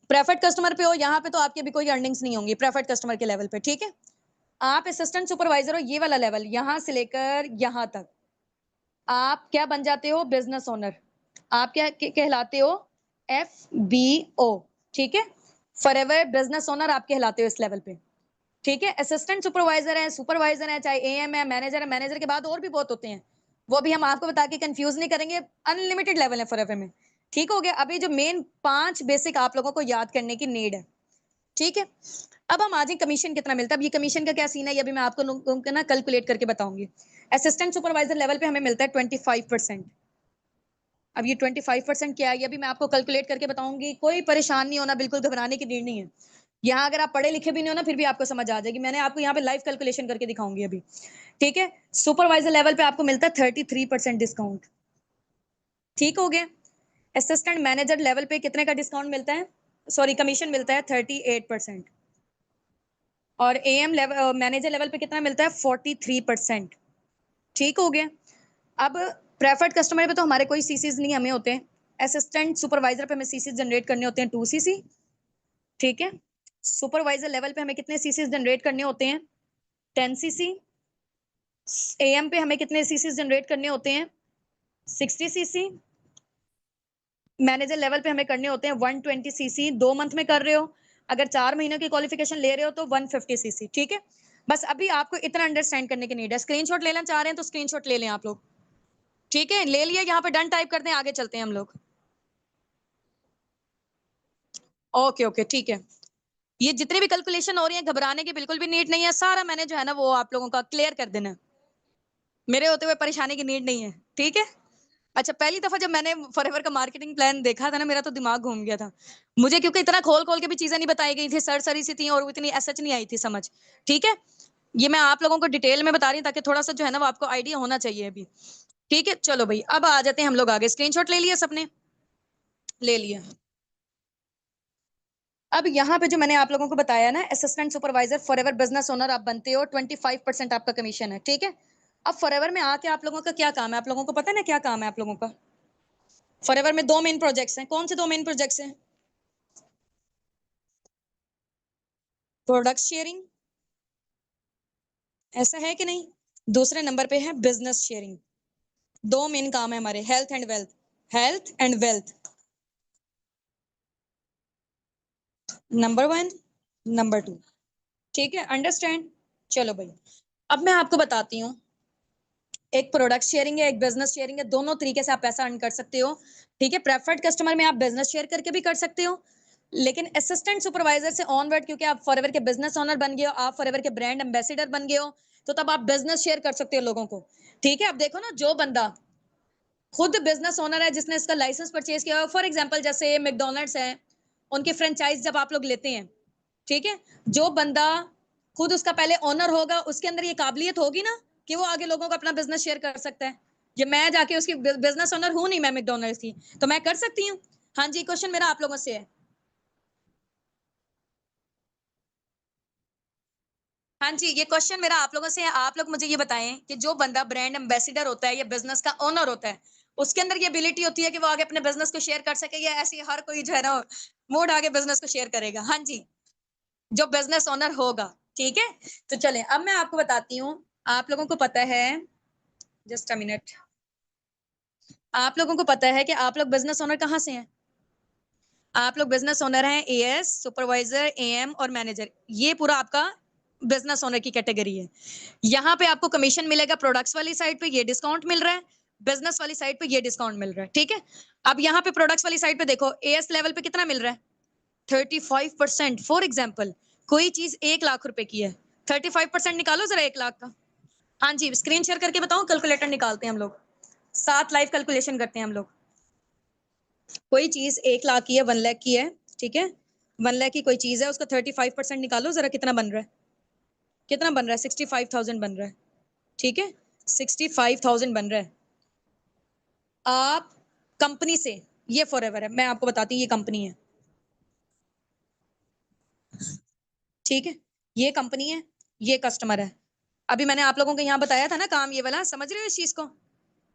प्रेफर्ड कस्टमर पे हो, यहाँ पे तो आपकी अभी कोई अर्निंग्स नहीं होंगी प्रेफर्ड कस्टमर के लेवल पे। ठीक है, आप असिस्टेंट सुपरवाइजर हो, ये वाला लेवल यहाँ से लेकर यहाँ तक आप क्या बन जाते हो? Business owner. आप क्या कहलाते हो? FBO। ठीक है, फॉरएवर बिजनेस ओनर आप कहलाते हो इस लेवल पे। ठीक है, असिस्टेंट सुपरवाइजर है, सुपरवाइजर है, चाहे एएम है, मैनेजर है, मैनेजर के बाद और भी बहुत होते हैं, वो भी हम आपको बता के कंफ्यूज नहीं करेंगे। अनलिमिटेड लेवल है फॉरएवर में। ठीक हो गया, अभी जो मेन 5 बेसिक आप लोगों को याद करने की नीड है। ठीक है, अब हम आज कमीशन कितना मिलता है। अब ये कमीशन का क्या सीन है, ये भी मैं आपको ना कैलकुलेट करके बताऊंगी। असिस्टेंट सुपरवाइजर लेवल पे हमें मिलता है 25%। अब ये 25% क्या है, ये भी मैं आपको कैलकुलेट करके बताऊंगी, कोई परेशान नहीं होना, बिल्कुल घबराने की नीड नहीं है। यहाँ अगर आप पढ़े लिखे भी नहीं हो ना, फिर भी आपको समझ आ जाएगी। मैंने आपको यहाँ पे लाइव कैलकुलेशन करके दिखाऊंगी अभी, ठीक है। सुपरवाइजर लेवल पे आपको मिलता है 33% डिस्काउंट, ठीक हो गया। असिस्टेंट मैनेजर लेवल पे कितने का डिस्काउंट मिलता है, सॉरी कमीशन मिलता है 38%। और एएम लेवल मैनेजर लेवल पे कितना मिलता है 43%, ठीक हो गया। अब प्रेफर्ड कस्टमर पे तो हमारे कोई सीसीज नहीं हमें होते हैं। असिस्टेंट सुपरवाइजर पे हमें सीसीज जनरेट करने होते हैं 2 सीसी, ठीक है। सुपरवाइजर लेवल पे हमें कितने सीसीज जनरेट करने होते हैं 10 सीसी। एएम पे हमें कितने सीसीज जनरेट करने होते हैं 60 सीसी। मैनेजर लेवल पे हमें करने होते हैं 120 सीसी। 2 मंथ में कर रहे हो, अगर 4 महीनों की क्वालिफिकेशन ले रहे हो तो 150 सीसी, ठीक है। बस अभी आपको इतना अंडरस्टैंड करने की नीड है। स्क्रीनशॉट लेना चाह रहे हैं तो स्क्रीनशॉट ले लें आप लोग, ठीक है। ले लिया, यहाँ पे डन टाइप करते हैं, आगे चलते हैं हम लोग। ओके ओके ठीक है। ये जितनी भी कैलकुलेशन हो रही है घबराने की बिल्कुल भी नीड नहीं है, सारा मैंने जो है ना वो आप लोगों का क्लियर कर देना, मेरे होते हुए परेशानी की नीड नहीं है, ठीक है। अच्छा, पहली दफा जब मैंने फॉरएवर का मार्केटिंग प्लान देखा था ना, मेरा तो दिमाग घूम गया था मुझे, क्योंकि इतना खोल खोल के भी चीजें नहीं बताई गई थी, सरसरी सी थी और इतनी एसएच नहीं आई थी समझ, ठीक है। ये मैं आप लोगों को डिटेल में बता रही हूँ ताकि थोड़ा सा जो है ना वो आपको आइडिया होना चाहिए अभी, ठीक है। चलो भाई अब आ जाते हैं हम लोग आगे। स्क्रीनशॉट ले लिया सबने, ले लिया। अब यहाँ पे जो मैंने आप लोगों को बताया ना, assistant supervisor forever business owner आप बनते हो, 25% आपका कमीशन है, ठीक है। अब फॉरएवर में आके आप लोगों का क्या काम है, आप लोगों को पता है ना क्या काम है आप लोगों का। फॉरएवर में 2 मेन प्रोजेक्ट्स हैं। कौन से 2 मेन प्रोजेक्ट्स हैं? प्रोडक्ट शेयरिंग, ऐसा है कि नहीं। दूसरे नंबर पे है बिजनेस शेयरिंग। 2 मेन काम है हमारे, health and wealth, health and wealth, number 1, number 2, ठीक है। अंडरस्टैंड। चलो भाई अब मैं आपको बताती हूँ, एक प्रोडक्ट शेयरिंग है, एक बिजनेस शेयरिंग है, दोनों तरीके से आप पैसा अर्न कर सकते हो, ठीक है। प्रेफर्ड कस्टमर में आप बिजनेस शेयर करके भी कर सकते हो, लेकिन असिस्टेंट सुपरवाइजर से ऑनवर्ड, क्योंकि आप फॉरएवर के बिजनेस ओनर बन गए हो, आप फॉरएवर के ब्रांड एम्बेसडर बन गए हो, तो तब आप बिजनेस शेयर कर सकते हो लोगों को, ठीक है। अब देखो ना, जो बंदा खुद बिजनेस ओनर है, जिसने इसका लाइसेंस परचेज किया, फॉर एग्जांपल जैसे मैकडॉनल्ड्स है, उनके फ्रेंचाइज जब आप लोग लेते हैं, ठीक है, जो बंदा खुद उसका पहले ओनर होगा, उसके अंदर ये काबिलियत होगी ना कि वो आगे लोगों को अपना बिजनेस शेयर कर सकता है। ये मैं जाके उसकी बिजनेस ओनर हूं नहीं, मैं मैकडॉनल्ड्स की, तो मैं कर सकती हूँ। हाँ जी, क्वेश्चन मेरा आप लोगों से है। हाँ जी, ये क्वेश्चन मेरा आप लोगों से है। आप लोग मुझे ये बताएं कि जो बंदा ब्रांड एम्बेसडर होता है या बिजनेस का ओनर होता है, उसके अंदर ये एबिलिटी होती है कि वो आगे अपने बिजनेस को शेयर कर सके, या ऐसे ही हर कोई जो है ना मूड आगे बिजनेस को शेयर करेगा? हाँ जी, जो बिजनेस ओनर होगा, ठीक है। तो चलें अब मैं आपको बताती हूँ। आप लोगों को पता है, जस्ट अ मिनट, आप लोगों को पता है कि आप लोग बिजनेस ओनर कहाँ से हैं? आप लोग बिजनेस ओनर हैं एएस, सुपरवाइजर, एएम और मैनेजर, ये पूरा आपका बिजनेस ओनर की कैटेगरी है। यहाँ पे आपको कमीशन मिलेगा, प्रोडक्ट्स वाली साइड पे ये डिस्काउंट मिल रहा है, बिजनेस वाली साइड पे ये डिस्काउंट मिल रहा है, ठीक है। अब यहाँ पे प्रोडक्ट्स वाली साइड पे देखो, एएस लेवल पे कितना मिल रहा है 35%। फॉर एग्जाम्पल कोई चीज 1 लाख रुपए की है, 35% निकालो जरा 1 लाख का। हाँ जी, स्क्रीन शेयर करके बताओ, कैलकुलेटर निकालते हैं हम लोग, साथ लाइव कैलकुलेशन करते हैं हम लोग। कोई चीज 1 लाख की है, 1 लाख की है, ठीक है। 1 लाख की कोई चीज है, उसका 35% निकालो जरा, कितना बन रहा है, कितना बन रहा है 65,000 बन रहा है, ठीक है। 65,000 बन रहा है। आप कंपनी से, ये फॉरएवर है, मैं आपको बताती हूँ ये कंपनी है, ठीक है। ये कंपनी है, ये कस्टमर है। अभी मैंने आप लोगों को यहाँ बताया था ना काम ये वाला, समझ रहे हो इस चीज को।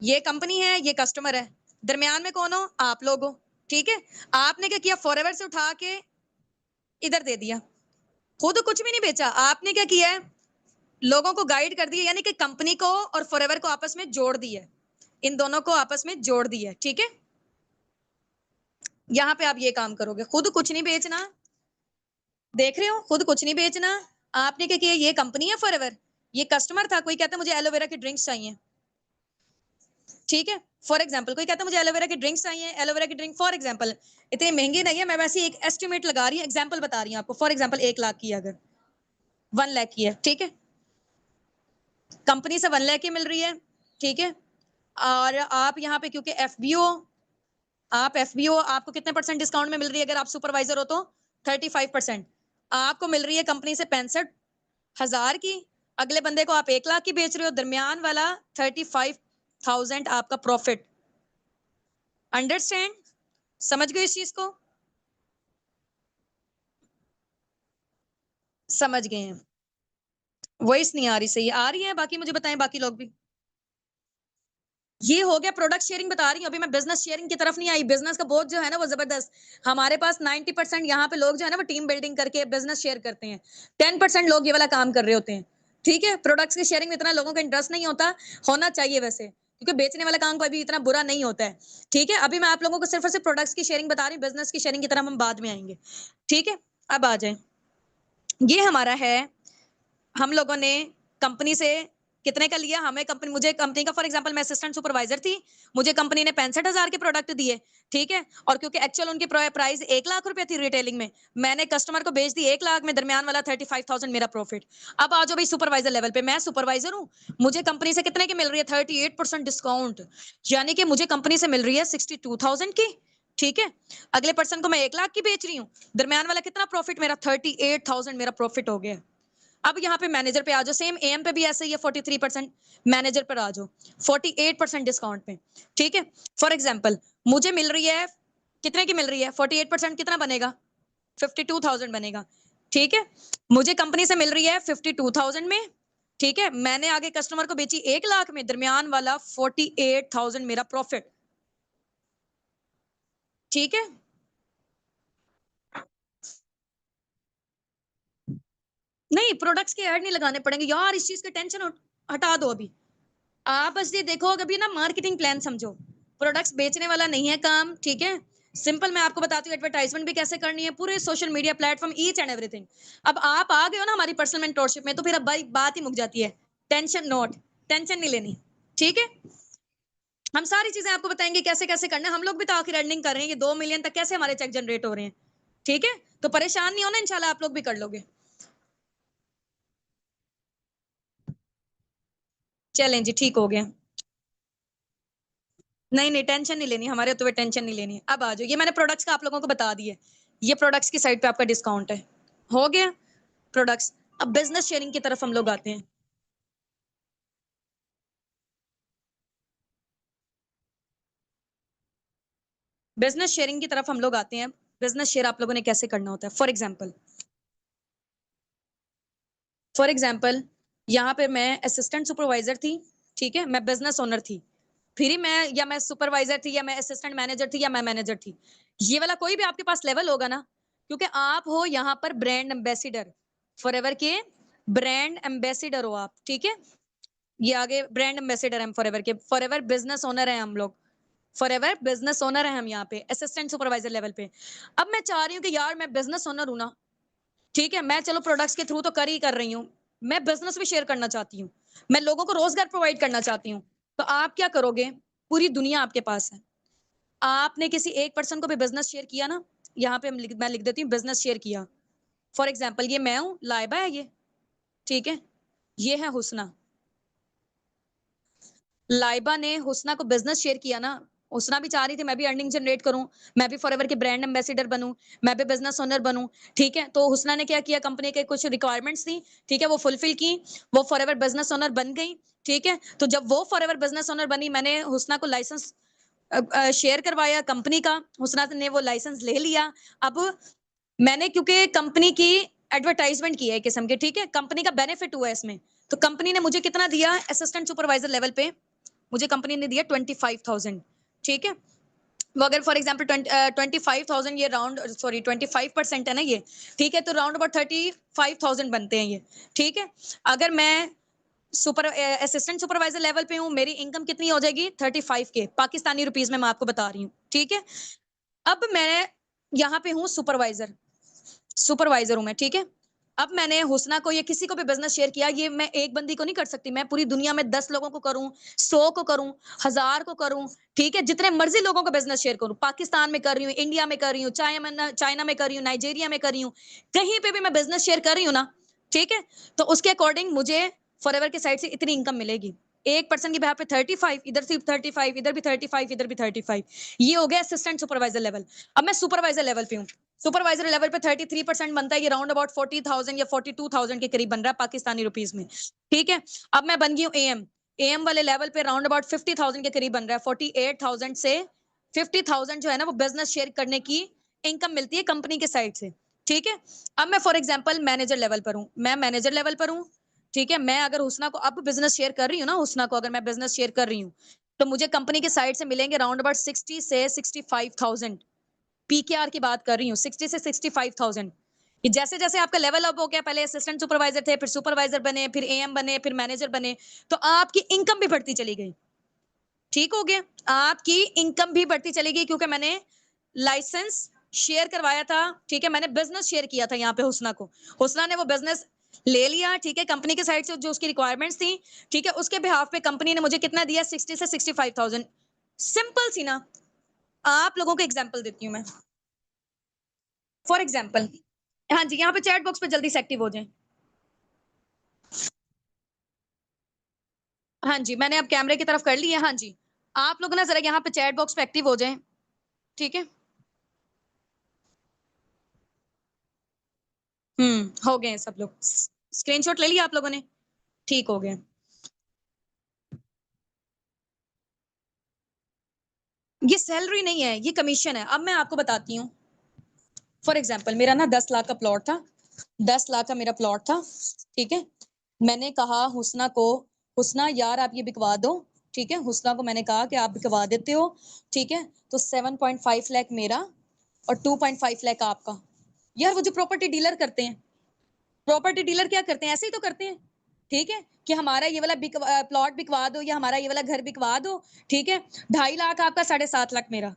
ये कंपनी है, ये कस्टमर है, दरमियान में कौन हो, आप लोग हो, ठीक है। आपने क्या किया, फॉरएवर से उठा के इधर दे दिया, खुद कुछ भी नहीं बेचा, आपने क्या किया है, लोगों को गाइड कर दिया, यानी कि कंपनी को और फॉरएवर को आपस में जोड़ दिया, इन दोनों को आपस में जोड़ दिया, ठीक है। यहाँ पे आप ये काम करोगे, खुद कुछ नहीं बेचना, देख रहे हो, खुद कुछ नहीं बेचना। आपने क्या किया, ये कंपनी है फॉरएवर, ये कस्टमर था, कोई कहता है मुझे एलोवेरा की ड्रिंक्स चाहिए, ठीक है। फॉर एग्जाम्पल कोई कहता है मुझे एलोवेरा की ड्रिंक्स चाहिए, एलोवेरा की ड्रिंक फॉर एग्जाम्पल इतनी महंगी नहीं है, मैं वैसे एक एस्टिमेट लगा रही हूँ, एग्जाम्पल बता रही हूँ आपको। फॉर एग्जाम्पल 1 लाख की, अगर 1 लाख की है, ठीक है, कंपनी से 1 लाख की मिल रही है, ठीक है। और आप यहाँ पे क्योंकि एफबीओ, आप एफबीओ, आपको कितने परसेंट डिस्काउंट में मिल रही है अगर आप सुपरवाइजर हो तो 35%। आपको मिल रही है कंपनी से 65,000 की, अगले बंदे को आप 1 लाख की बेच रहे हो, दरमियान वाला 35,000 आपका प्रॉफिट। अंडरस्टैंड? समझ गए इस चीज को? समझ गए हैं। वॉइस नहीं आ रही सही, आ रही है? बाकी मुझे बताएं, बाकी लोग भी। ये हो गया प्रोडक्ट शेयरिंग बता रही हूँ, अभी मैं बिजनेस शेयरिंग की तरफ नहीं आई। बिजनेस का बोझ जो है ना वो जबरदस्त। हमारे पास 90% यहाँ पे लोग जो है ना वो टीम बिल्डिंग करके बिजनेस शेयर करते हैं। 10% लोग ये वाला काम कर रहे होते हैं। ठीक है, प्रोडक्ट्स की शेयरिंग में इतना लोगों का इंटरेस्ट नहीं होता, होना चाहिए वैसे, क्योंकि बेचने वाला काम कोई भी इतना बुरा नहीं होता है। ठीक है, अभी मैं आप लोगों को सिर्फ और सिर्फ प्रोडक्ट्स की शेयरिंग बता रही हूँ, बिजनेस की शेयरिंग की तरफ हम बाद में आएंगे। ठीक है, अब आ जाए। ये हमारा है, हम लोगों ने कंपनी से कितने का लिया, हमें कंपनी, मुझे कंपनी का, फॉर एग्जांपल मैं असिस्टेंट सुपरवाइजर थी, मुझे कंपनी ने 65,000 के प्रोडक्ट दिए। ठीक है, और क्योंकि एक्चुअल उनकी प्राइस 1 लाख रुपए थी रिटेलिंग में, मैंने कस्टमर को बेच दी 1 लाख में, दरमियान वाला 35,000 मेरा प्रॉफिट। अब आ जाओ भाई सुपरवाइजर लेवल पे, मैं सुपरवाइजर हूँ, मुझे कंपनी से कितने की मिल रही है, 38% डिस्काउंट, यानी कि मुझे कंपनी से मिल रही है 62,000 की। ठीक है, अगले पर्सन को मैं 1 लाख की बेच रही हूँ, दरमियान वाला कितना प्रॉफिट मेरा, 38,000 मेरा प्रॉफिट हो गया। अब यहाँ पे मैनेजर पे आ जाओ, सेम एम पे भी ऐसे ही है 43%, मैनेजर पर आ जाओ 48% डिस्काउंट पे। ठीक है, फॉर एग्जाम्पल मुझे मिल रही है, कितने की मिल रही है, 48% कितना बनेगा, 52,000 बनेगा। ठीक है, मुझे कंपनी से मिल रही है 52,000 में। ठीक है, मैंने आगे कस्टमर को बेची 1 लाख में, दरमियान वाला 48,000 मेरा प्रॉफिट। ठीक है, नहीं प्रोडक्ट्स के ऐड नहीं लगाने पड़ेंगे यार, इस चीज की टेंशन हटा दो अभी। आप बस ये देखो, अभी ना मार्केटिंग प्लान समझो, प्रोडक्ट्स बेचने वाला नहीं है काम। ठीक है, सिंपल मैं आपको बताती हूँ एडवर्टाइजमेंट भी कैसे करनी है, पूरे social media platform, each and everything. अब आप आ गए हो ना हमारी पर्सनल मेंटोरशिप में, तो फिर अब भाई बात ही मुक जाती है। टेंशन नोट, टेंशन नहीं लेनी। ठीक है, हम सारी चीजें आपको बताएंगे कैसे कैसे करना है। हम लोग भी तो आखिर अर्निंग कर रहे हैं, ये 2 मिलियन तक कैसे हमारे चेक जनरेट हो रहे हैं। ठीक है, तो परेशान नहीं होना, इंशाल्लाह आप लोग भी कर लोगे। चलें जी, ठीक हो गया। नहीं नहीं, टेंशन नहीं लेनी, हमारे तो टेंशन नहीं लेनी। अब आ जाओ, ये मैंने प्रोडक्ट्स का आप लोगों को बता दिए, ये प्रोडक्ट्स की साइड पे आपका डिस्काउंट है, हो गया प्रोडक्ट्स। अब बिजनेस शेयरिंग की तरफ हम लोग आते हैं। बिजनेस शेयरिंग की तरफ हम लोग आते हैं। बिजनेस शेयर आप लोगों ने कैसे करना होता है, फॉर एग्जाम्पल यहाँ पे मैं असिस्टेंट सुपरवाइजर थी। ठीक है, मैं बिजनेस ओनर थी, फिर ही मैं, या मैं सुपरवाइजर थी, या मैं असिस्टेंट मैनेजर थी, या मैं मैनेजर थी। ये वाला कोई भी आपके पास लेवल होगा ना, क्योंकि आप हो यहाँ पर ब्रांड एम्बेसिडर, फॉरएवर के ब्रांड एम्बेसिडर हो आप। ठीक है, ये आगे ब्रांड एम्बेसिडर हम फॉरएवर के, फॉरएवर बिजनेस ओनर है हम लोग, फॉरएवर बिजनेस ओनर है हम यहाँ पे असिस्टेंट सुपरवाइजर लेवल पे। अब मैं चाह रही हूँ कि यार मैं बिजनेस ओनर हूँ ना, ठीक है, मैं चलो प्रोडक्ट्स के थ्रू तो कर ही कर रही हूँ, मैं बिजनेस भी शेयर करना चाहती हूँ, मैं लोगों को रोजगार प्रोवाइड करना चाहती हूँ। तो आप क्या करोगे, पूरी दुनिया आपके पास है, आपने किसी एक पर्सन को भी बिजनेस शेयर किया ना, यहाँ पे मैं लिख देती हूँ बिजनेस शेयर किया। फॉर एग्जाम्पल ये मैं हूँ, लाइबा है ये। ठीक है, ये है हुसना, लाइबा ने हुसना को बिजनेस शेयर किया ना, हुसना भी चाह रही थी मैं भी अर्निंग जनरेट करूं, मैं भी फॉरएवर के ब्रांड एम्बेसडर बनूं, मैं भी बिजनेस ओनर बनूं। ठीक है, तो हुसना ने क्या किया, कंपनी के कुछ रिक्वायरमेंट्स थी, ठीक है, वो फुलफिल की, वो फॉरएवर बिजनेस ओनर बन गई। ठीक है, तो जब वो फॉरएवर बिजनेस ओनर बनी, मैंने हुसना को लाइसेंस शेयर करवाया कंपनी का, हुसना ने वो लाइसेंस ले लिया। अब मैंने क्योंकि कंपनी की एडवर्टाइजमेंट की है किस्म के, ठीक है, कंपनी का बेनिफिट हुआ है इसमें, तो कंपनी ने मुझे कितना दिया, असिस्टेंट सुपरवाइजर लेवल पे मुझे कंपनी ने दिया 25,000। ठीक है, वो अगर फॉर एग्जाम्पल 25,000, ये राउंड, सॉरी 25% है ना ये। ठीक है, तो राउंड अबाउट 35,000 बनते हैं ये। ठीक है, अगर मैं सुपर असिस्टेंट सुपरवाइजर लेवल पे हूँ, मेरी इनकम कितनी हो जाएगी, 35 के पाकिस्तानी रुपीज में मैं आपको बता रही हूँ। ठीक है, अब मैं यहाँ पे हूँ सुपरवाइजर, सुपरवाइजर हूं मैं। ठीक है, अब मैंने हुसना को या किसी को भी बिजनेस शेयर किया, ये मैं एक बंदी को नहीं कर सकती, मैं पूरी दुनिया में 10 लोगों को करूं, 100 को करूं, 1000 को करूं। ठीक है, जितने मर्जी लोगों को बिजनेस शेयर करूं, पाकिस्तान में कर रही हूँ, इंडिया में कर रही हूँ, चाइना में कर रही हूँ, नाइजीरिया में कर रही हूँ, कहीं पे भी मैं बिजनेस शेयर कर रही हूँ ना। ठीक है, तो उसके अकॉर्डिंग मुझे फॉरएवर की साइड से इतनी इनकम मिलेगी। एक पर्सन की पे 35, इधर से 35, इधर भी 35, इधर भी 35। ये हो गया असिस्टेंट सुपरवाइजर लेवल। अब मैं सुपरवाइजर लेवल पे हूँ। सुपरवाइजर लेवल पे 33% बनता है, ये राउंड अबाउट 40,000 या 42,000 के करीब बन रहा है पाकिस्तानी रुपीस में, ठीक है। अब मैं बन गई हूँ एएम, एएम वाले लेवल पे राउंड अबाउट 50,000 के करीब बन रहा है। 48,000 से 50,000 जो है ना वो बिजनेस शेयर करने की इनकम मिलती है कंपनी के साइड से, ठीक है। अब मैं फॉर एग्जाम्पल मैनेजर लेवल पर हूँ, मैं मैनेजर लेवल पर हूँ, ठीक है। मैं अगर हुसना को अब बिजनेस शेयर कर रही हूँ ना, हुसना को अगर मैं बिजनेस शेयर कर रही हूँ तो मुझे कंपनी के साइड से मिलेंगे राउंड अबाउट 60 से 65,000। पीकेआर की बात कर रही हूँ, 60 से 65,000। जैसे जैसे आपका लेवल अप हो गया, पहले असिस्टेंट सुपरवाइजर थे, फिर सुपरवाइजर बने, फिर एएम बने, फिर मैनेजर बने, तो आपकी इनकम भी बढ़ती चली गई, ठीक हो गया। आपकी इनकम भी बढ़ती चली गई क्योंकि मैंने लाइसेंस शेयर करवाया था, ठीक है। मैंने बिजनेस शेयर किया था यहाँ पे हुसना को, हुसना ने वो बिजनेस ले लिया, ठीक है, कंपनी के साइड से जो उसकी रिक्वायरमेंट्स थी, ठीक है। उसके बिहाफ पे कंपनी ने मुझे कितना दिया, 60 से 65,000। सिंपल सी ना। आप लोगों को एग्जाम्पल देती हूँ मैं, फॉर एग्जाम्पल, हाँ जी, यहाँ पे चैट बॉक्स पे जल्दी से एक्टिव हो जाएं। हाँ जी, मैंने अब कैमरे की तरफ कर ली है। हाँ जी, आप लोग ना जरा यहाँ पे चैट बॉक्स पे एक्टिव हो जाएं, ठीक है। हो गए हैं सब लोग। स्क्रीनशॉट ले लिया आप लोगों ने, ठीक हो गए। ये सैलरी नहीं है, ये कमीशन है। अब मैं आपको बताती हूँ, फॉर एग्जाम्पल मेरा ना 10 लाख का प्लॉट था, 10 लाख का मेरा प्लॉट था, ठीक है। मैंने कहा हुसना को, हुसना यार आप ये बिकवा दो, ठीक है। हुसना को मैंने कहा कि आप बिकवा देते हो, ठीक है। तो 7.5 लाख मेरा और 2.5 लाख आपका। यार वो जो प्रॉपर्टी डीलर करते हैं, प्रॉपर्टी डीलर क्या करते हैं, ऐसे ही तो करते हैं, ठीक है, कि हमारा ये वाला प्लॉट बिकवा दो या हमारा ये वाला घर बिकवा दो, ठीक है। 2.5 लाख आपका, 7.5 लाख मेरा,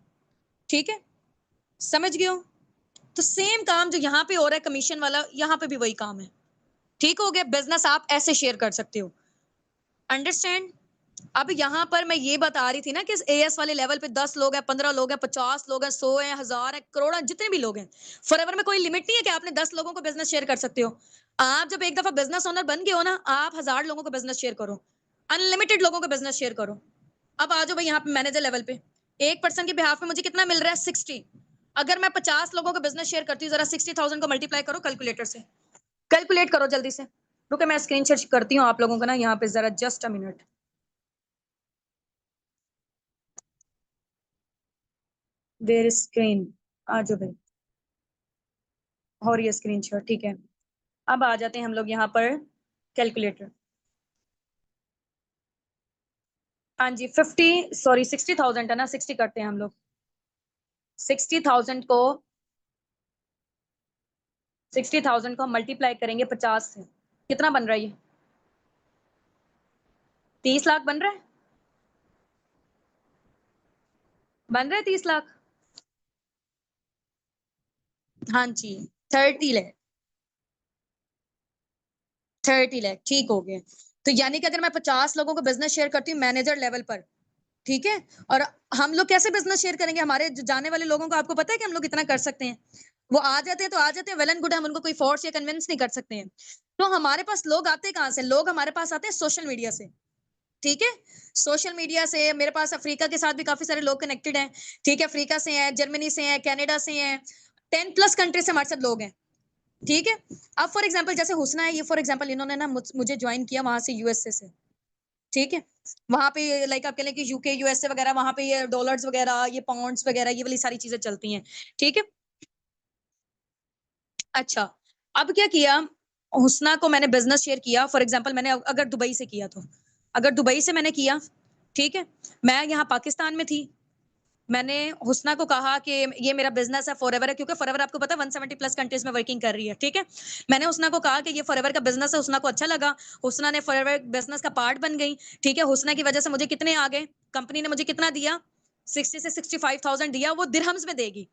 ठीक है। समझ गए हो। तो सेम काम जो यहाँ पे हो रहा है कमीशन वाला, यहाँ पे भी वही काम है, ठीक हो गया। बिजनेस आप ऐसे शेयर कर सकते हो, अंडरस्टैंड। अब यहाँ पर मैं ये बता रही थी ना कि एएस वाले लेवल पे 10 लोग हैं, 15 लोग हैं, 50 लोग हैं, 100 है, 1000 है, करोड़ है, जितने भी लोग हैं। फॉरएवर में कोई लिमिट नहीं है कि आपने 10 लोगों को बिजनेस शेयर कर सकते हो। आप जब एक दफा बिजनेस ओनर बन गए हो ना, आप 1000 लोगों को बिजनेस शेयर करो, अनलिमिटेड लोगों को बिजनेस शेयर करो। अब आ जाओ भाई यहाँ पे मैनेजर लेवल पे, एक पर्सन के बिहाफ में मुझे कितना मिल रहा है, 60। अगर मैं 50 लोगों को बिजनेस शेयर करती हूँ, जरा 60,000 को मल्टीप्लाई करो कैलकुलेटर से, कैलकुलेट करो जल्दी से। रुके मैं स्क्रीन शेयर करती हूँ आप लोगों को ना यहाँ पे, जरा just a minute. There screen, आ जाओ भाई, और ये स्क्रीन शेयर, ठीक है। अब आ जाते हैं हम लोग यहाँ पर कैलकुलेटर। हाँ जी, 60,000 है ना, 60 करते हैं हम लोग। 60,000 को, 60,000 को हम मल्टीप्लाई करेंगे 50 से, कितना बन रहा है ये, 30 लाख बन रहा है, बन रहा है 30 लाख। हाँ जी, 30 लाख, 30 लाख, ठीक हो गए। तो यानी कि अगर मैं 50 लोगों को बिजनेस शेयर करती हूँ मैनेजर लेवल पर, ठीक है। और हम लोग कैसे बिजनेस शेयर करेंगे, हमारे जाने वाले लोगों को आपको पता है कि हम लोग इतना कर सकते हैं। वो आ जाते हैं तो आ जाते हैं, वेल एंड गुड, हम उनको कोई फोर्स या कन्विंस नहीं कर सकते हैं। तो हमारे पास लोग आते कहाँ से, लोग हमारे पास आते हैं सोशल मीडिया से, ठीक है। सोशल मीडिया से मेरे पास अफ्रीका के साथ भी काफी सारे लोग कनेक्टेड हैं, ठीक है। अफ्रीका से हैं, जर्मनी से हैं, कनाडा से हैं, 10+ कंट्री से हमारे साथ लोग हैं, ठीक है। अब फॉर एग्जाम्पल जैसे हुसना है, ये फॉर एग्जाम्पल इन्होंने ना मुझे ज्वाइन किया वहां से, यूएसए से, ठीक है। वहां पे लाइक आप कह लें कि यूके यूएसए वगैरह, वहां पे ये डॉलर्स वगैरह, ये पाउंड्स वगैरह, ये वाली सारी चीजें चलती हैं, ठीक है। अच्छा, अब क्या किया, हुसना को मैंने बिजनेस शेयर किया, फॉर एग्जांपल मैंने अगर दुबई से किया तो, अगर दुबई से मैंने किया, ठीक है। मैं यहाँ पाकिस्तान में थी, मैंने हुसना को कहा कि ये मेरा बिजनेस है, फॉरएवर है, क्योंकि फॉरएवर आपको पता है 170+ कंट्रीज में वर्किंग कर रही है, ठीक है। मैंने हुसना को कहा कि ये फॉरएवर का बिजनेस है, हुसना को अच्छा लगा, हुसना ने फॉरएवर बिजनेस का पार्ट बन गई, ठीक है। हुसना की वजह से मुझे कितने आ गए, कंपनी ने मुझे कितना दिया, 60 से 65,000 दिया, वो दिरहम्स में देगी,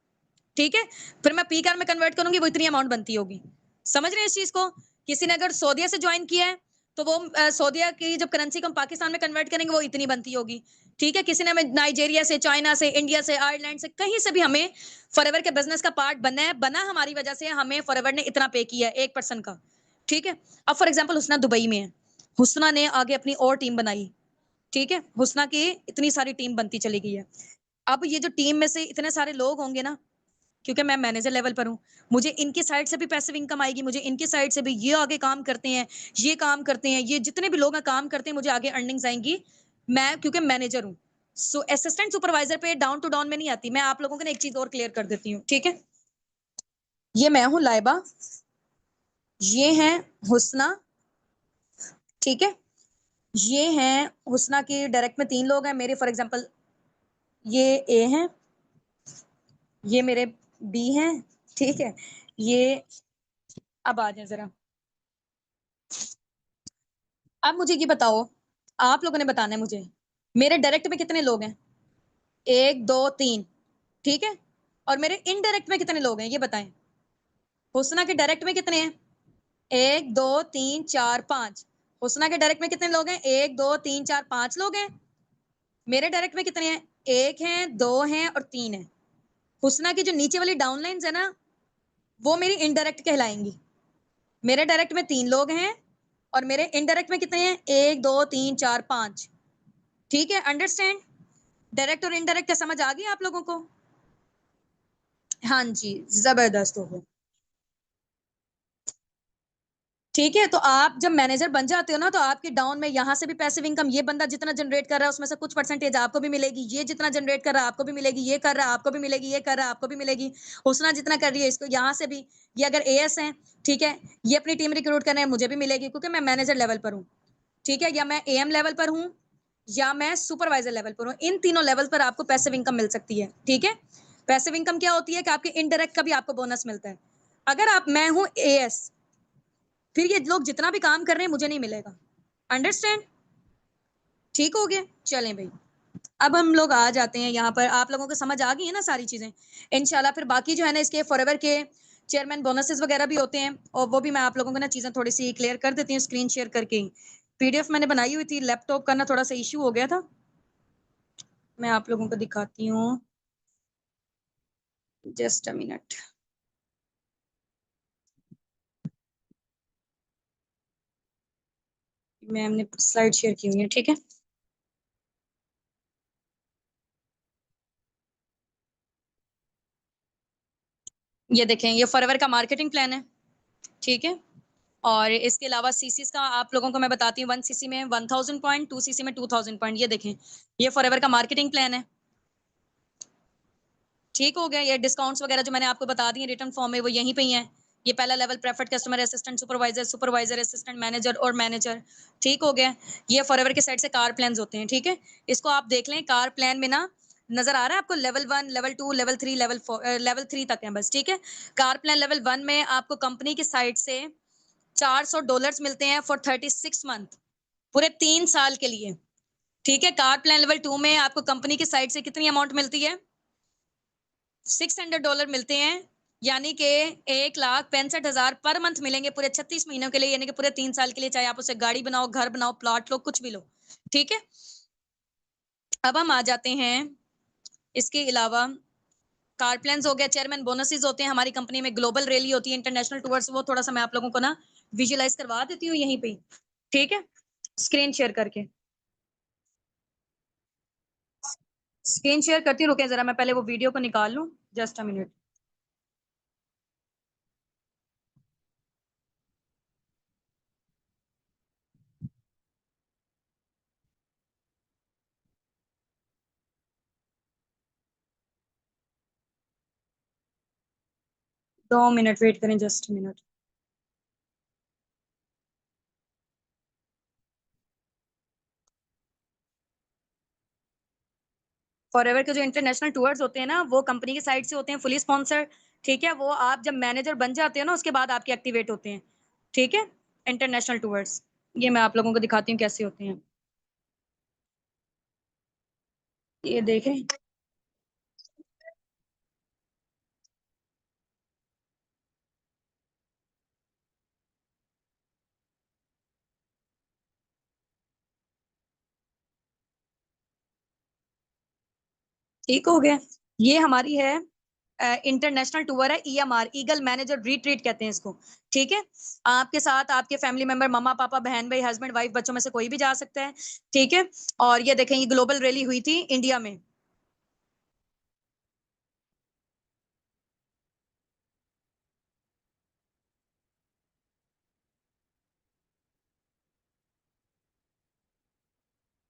ठीक है। फिर मैं पी कार में कन्वर्ट करूंगी, वो इतनी अमाउंट बनती होगी। समझ रहे हैं इस चीज को। किसी ने अगर सऊदीया से ज्वाइन किया है तो वो सऊदीया की जब करेंसी को हम पाकिस्तान में कन्वर्ट करेंगे वो इतनी बनती होगी, ठीक है। किसी ने हमें नाइजीरिया से, चाइना से, इंडिया से, आयरलैंड से, कहीं से भी हमें फॉरएवर के बिजनेस का पार्ट बनना है, बना हमारी वजह से, हमें फॉरएवर ने इतना पे किया है एक पर्सन का, ठीक है। अब फॉर एग्जाम्पल हुसना दुबई में है, हुसना ने आगे अपनी और टीम बनाई, ठीक है। हुसना की इतनी सारी टीम बनती चली गई है। अब ये जो टीम में से इतने सारे लोग होंगे ना, क्योंकि मैं मैनेजर लेवल पर हूँ। मुझे इनकी साइड से भी पैसिव इनकम आएगी, मुझे इनकी साइड से भी ये आगे काम करते हैं, ये काम करते हैं, ये जितने भी लोग हैं काम करते हैं, मुझे आगे अर्निंग्स आएंगी। मैं क्योंकि मैनेजर हूँ। सो असिस्टेंट सुपरवाइजर पे डाउन टू डाउन में नहीं आती। मैं आप लोगों को ना एक चीज और क्लियर कर देती हूँ, ठीक है? ये मैं हूँ लाइबा, ये है हुस्ना, ठीक है? ये हैं हुस्ना की डायरेक्ट में 3 लोग हैं मेरे, फॉर एग्जांपल ये ए हैं, ये मेरे बी हैं, ठीक है? ये अब आ जाए जरा। अब मुझे ये बताओ, आप लोगों ने बताना है मुझे, मेरे डायरेक्ट में कितने लोग हैं? 1 2 3, ठीक है? और मेरे इनडायरेक्ट में कितने लोग हैं ये बताएं। हुस्ना के डायरेक्ट में कितने हैं? 1 2 3 4 5। हुस्ना के डायरेक्ट में कितने लोग हैं? 1 2 3 4 5 लोग हैं। मेरे डायरेक्ट में कितने हैं? 1 है, 2 हैं और 3 है। हुस्ना की जो नीचे वाली डाउनलाइंस है ना, वो मेरी इनडायरेक्ट कहलाएंगी। मेरे डायरेक्ट में 3 लोग हैं और मेरे इनडायरेक्ट में कितने हैं? 1 2 3 4 5। ठीक है, अंडरस्टैंड? डायरेक्ट और इनडायरेक्ट समझ आ गई आप लोगों को? हाँ जी, जबरदस्त हो गया। ठीक है, तो आप जब मैनेजर बन जाते हो ना, तो आपके डाउन में यहाँ से भी पैसिव इनकम, ये बंदा जितना जनरेट कर रहा है उसमें से कुछ परसेंटेज आपको भी मिलेगी, ये जितना जनरेट कर रहा है आपको भी मिलेगी, ये कर रहा है आपको भी मिलेगी, ये कर रहा है आपको भी मिलेगी। हुस्ना जितना कर रही है इसको यहाँ से भी, ये अगर एएस है, ठीक है, ये अपनी टीम रिक्रूट कर रहे हैं, मुझे भी मिलेगी क्योंकि मैं मैनेजर लेवल पर हूँ। ठीक है, या मैं एएम लेवल पर हूँ या मैं सुपरवाइजर लेवल पर हूँ, इन तीनों लेवल पर आपको पैसिव इनकम मिल सकती है। ठीक है, पैसिव इनकम क्या होती है कि आपके इनडायरेक्ट का भी आपको बोनस मिलता है। अगर आप, मैं हूँ एएस, फिर ये लोग जितना भी काम कर रहे हैं मुझे नहीं मिलेगा। अंडरस्टैंड? ठीक हो गया? चलें भाई, अब हम लोग आ जाते हैं यहाँ पर। आप लोगों को समझ आ गई है ना सारी चीजें? इंशाल्लाह फिर बाकी जो है ना इसके फॉरएवर के चेयरमैन बोनसेस वगैरह भी होते हैं, और वो भी मैं आप लोगों को ना चीजें थोड़ी सी क्लियर कर देती हूँ स्क्रीन शेयर करके। पीडीएफ मैंने बनाई हुई थी, लैपटॉप का ना थोड़ा सा इश्यू हो गया था। मैं आप लोगों को दिखाती हूँ, जस्ट अ मिनट। मैम ने स्लाइड शेयर की हुई है, ठीक है? ये देखें, ये फॉरएवर का मार्केटिंग प्लान है, ठीक है? और इसके अलावा सीसीस का आप लोगों को मैं बताती हूँ। 1 सीसी में 1000 पॉइंट, 2 सीसी में 2000 पॉइंट। ये देखें, ये फॉरएवर का मार्केटिंग प्लान है। ठीक हो गया? ये डिस्काउंट्स वगैरह जो मैंने आपको बता दी रिटर्न फॉर्म में, वो यहीं पे ही है। ये पहला level preferred customer assistant supervisor, supervisor assistant manager और मैनेजर। ठीक हो गया? ये फॉरएवर के साइड से कार प्लान होते हैं, ठीक है? इसको आप देख लें, कार प्लान में ना नजर आ रहा है आपको level 1, level 2, level 3, level 4, level 3 तक है बस, ठीक है? कार प्लान लेवल 1 में आपको कंपनी की साइड से $400 मिलते हैं फॉर 36 मंथ, पूरे 3 साल के लिए। ठीक है, कार प्लान लेवल 2 में आपको कंपनी की साइड से कितनी अमाउंट मिलती है? $600 मिलते हैं, यानी कि 1,65,000 पर मंथ मिलेंगे पूरे 36 महीनों के लिए, यानी कि पूरे 3 साल के लिए, चाहे आप उसे गाड़ी बनाओ, घर बनाओ, प्लॉट लो, कुछ भी लो। ठीक है, अब हम आ जाते हैं इसके अलावा। कार प्लान हो गया, चेयरमैन बोनसेस होते हैं हमारी कंपनी में, ग्लोबल रैली होती है, इंटरनेशनल टूर्स, वो थोड़ा सा मैं आप लोगों को ना विजुअलाइज करवा देती हूँ यहीं पे। ठीक है, स्क्रीन शेयर करके, स्क्रीन शेयर करती हूँ, रुके जरा मैं पहले वो वीडियो को निकाल लूँ, just a minute. 2 minute wait करें, जस्ट मिनट। फॉरएवर के जो इंटरनेशनल टूर्स होते हैं ना, वो कंपनी की साइड से होते हैं, फुली स्पॉन्सर्ड। ठीक है, वो आप जब मैनेजर बन जाते हो ना, उसके बाद आपके एक्टिवेट होते हैं। ठीक है, इंटरनेशनल टूर्स, ये मैं आप लोगों को दिखाती हूँ कैसे होते हैं। ये देखें, ठीक हो गया? ये हमारी है इंटरनेशनल टूर है, ईएमआर, ईगल मैनेजर रिट्रीट कहते हैं इसको। ठीक है, आपके साथ आपके फैमिली मेंबर, मम्मा पापा, बहन भाई, हस्बैंड वाइफ, बच्चों में से कोई भी जा सकता है। ठीक है, और ये देखें, ये ग्लोबल रैली हुई थी इंडिया में।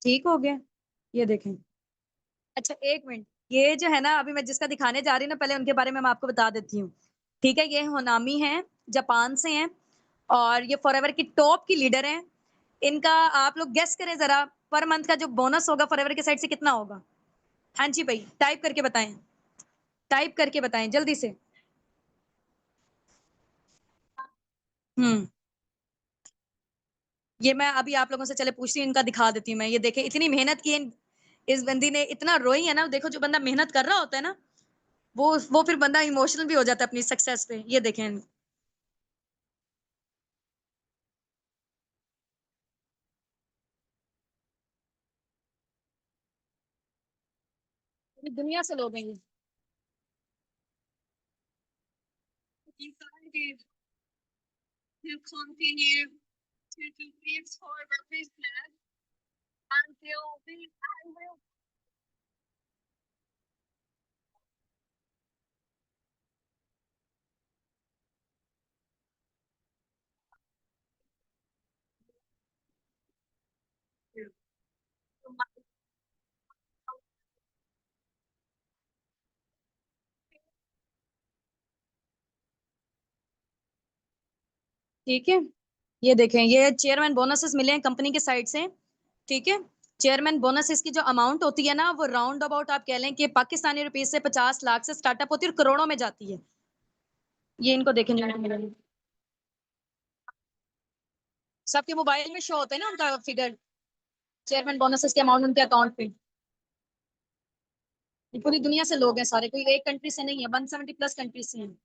ठीक हो गया। ये देखें। अच्छा, 1 मिनट। ये जो है ना, अभी मैं जिसका दिखाने जा रही हूँ ना, पहले उनके बारे में मैं आपको बता देती हूँ। ठीक है? ये होनामी हैं, जापान से हैं और ये फॉरएवर की टॉप की लीडर हैं। इनका आप लोग गेस करें ज़रा, पर मंथ का जो बोनस होगा फॉरएवर की साइड से कितना होगा? हाँ जी भई, टाइप करके बताएँ। टाइप करके बताएँ जल्दी से। हुँ। ये मैं अभी आप लोगों से चले पूछती हूँ, इनका दिखा देती हूँ मैं। ये देखें, इतनी मेहनत की है इस बंदी ने, इतना रोई है ना, देखो जो बंदा मेहनत कर रहा होता है ना, वो फिर बंदा इमोशनल भी हो जाता है अपनी सक्सेस पे। ये देखें। पूरी दुनिया से लोग हैं ये। We decided to continue to do this for our business until we I will do. ठीक है? ये देखें, ये चेयरमैन बोनसेस मिले हैं कंपनी की साइड से, ठीक है? चेयरमैन बोनसेस की जो अमाउंट होती है ना, वो राउंड अबाउट आप कह लें कि पाकिस्तानी रुपीज़ से 50 लाख से स्टार्टअप होती है और करोड़ों में जाती है। ये इनको देखें जो मिला है। सबके मोबाइल में शो होता है ना उनका फिगर, चेयरमैन बोनसेस के अमाउंट उनके अकाउंट पे। ये पूरी दुनिया से लोग हैं सारे, कोई एक कंट्री से नहीं है, 170 प्लस कंट्री से हैं।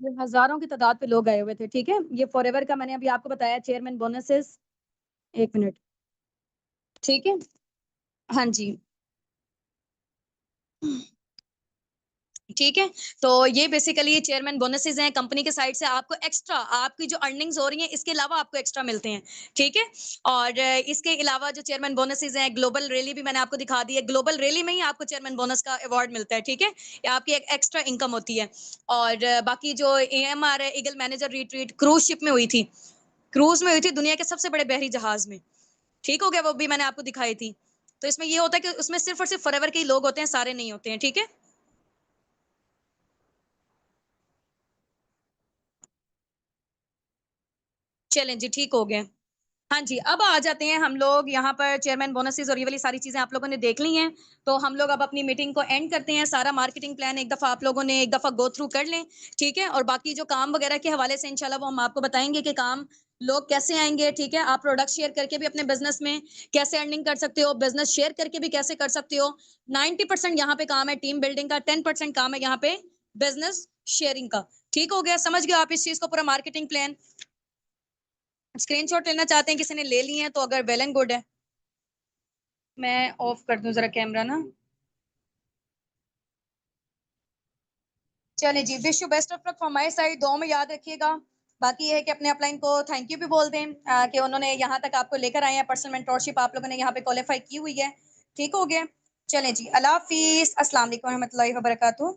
ये हज़ारों की तादाद पे लोग आए हुए थे, ठीक है? ये फॉरएवर का मैंने अभी आपको बताया चेयरमैन बोनसेस। 1 मिनट, ठीक है? हाँ जी। ठीक है? तो ये बेसिकली चेयरमैन बोनसेज़ हैं कंपनी के साइड से, आपको एक्स्ट्रा आपकी जो अर्निंग्स हो रही हैं, इसके अलावा आपको एक्स्ट्रा मिलते हैं, ठीक है? और इसके अलावा जो चेयरमैन बोनसेज़ हैं, ग्लोबल रैली भी मैंने आपको दिखा दी है, ग्लोबल रैली में ही आपको चेयरमैन बोनस का अवार्ड मिलता है, ठीक है? ये आपकी एक एक्स्ट्रा इनकम होती है। और बाकी जो एएमआर है, eagle manager retreat cruise ship में हुई थी। क्रूज़ में हुई थी दुनिया के सबसे बड़े बहरी जहाज़ में, ठीक हो गया? वो भी मैंने आपको दिखाई थी। तो इसमें ये होता है कि उसमें सिर्फ़ और सिर्फ़ फॉरएवर के ही लोग होते हैं, सारे नहीं होते हैं, ठीक है? चलें जी, ठीक हो गया। हाँ जी, अब आ जाते हैं हम लोग यहाँ पर चेयरमैन बोनसेज़ और ये वाली सारी चीज़ें आप लोगों ने देख ली हैं, तो हम लोग अब अपनी मीटिंग को एंड करते हैं। सारा मार्केटिंग प्लान एक दफ़ा आप लोगों ने एक दफ़ा गो थ्रू कर लें, ठीक है? और बाकी जो काम वगैरह के हवाले से इंशाल्लाह वो हम आपको बताएँगे कि काम लोग कैसे आएँगे, ठीक है? आप प्रोडक्ट शेयर करके भी अपने बिज़नेस में कैसे अर्निंग कर सकते हो, बिज़नेस शेयर करके भी कैसे कर सकते हो। 90% यहाँ पे काम है टीम बिल्डिंग का, 10% काम है यहाँ पे बिज़नेस शेयरिंग का। ठीक हो गया? समझ गए आप इस चीज़ को पूरा मार्केटिंग प्लान? स्क्रीनशॉट लेना चाहते हैं, किसी ने ले लिए हैं तो अगर वेल एंड गुड है। मैं ऑफ कर दूँ ज़रा कैमरा ना। चलें जी, wish you best of luck from my side, दुआओं में याद रखिएगा। बाकी ये है कि अपने अपलाइन को थैंक यू भी बोल दें कि उन्होंने यहाँ तक आपको लेकर आए हैं, पर्सनल मेंटरशिप आप लोगों ने यहाँ पे क्वालीफाई की हुई है। ठीक हो गया? चलें जी, अल्लाह हाफ़िज़, अस्सलाम वालेकुम व रहमतुल्लाहि व बरकातहू।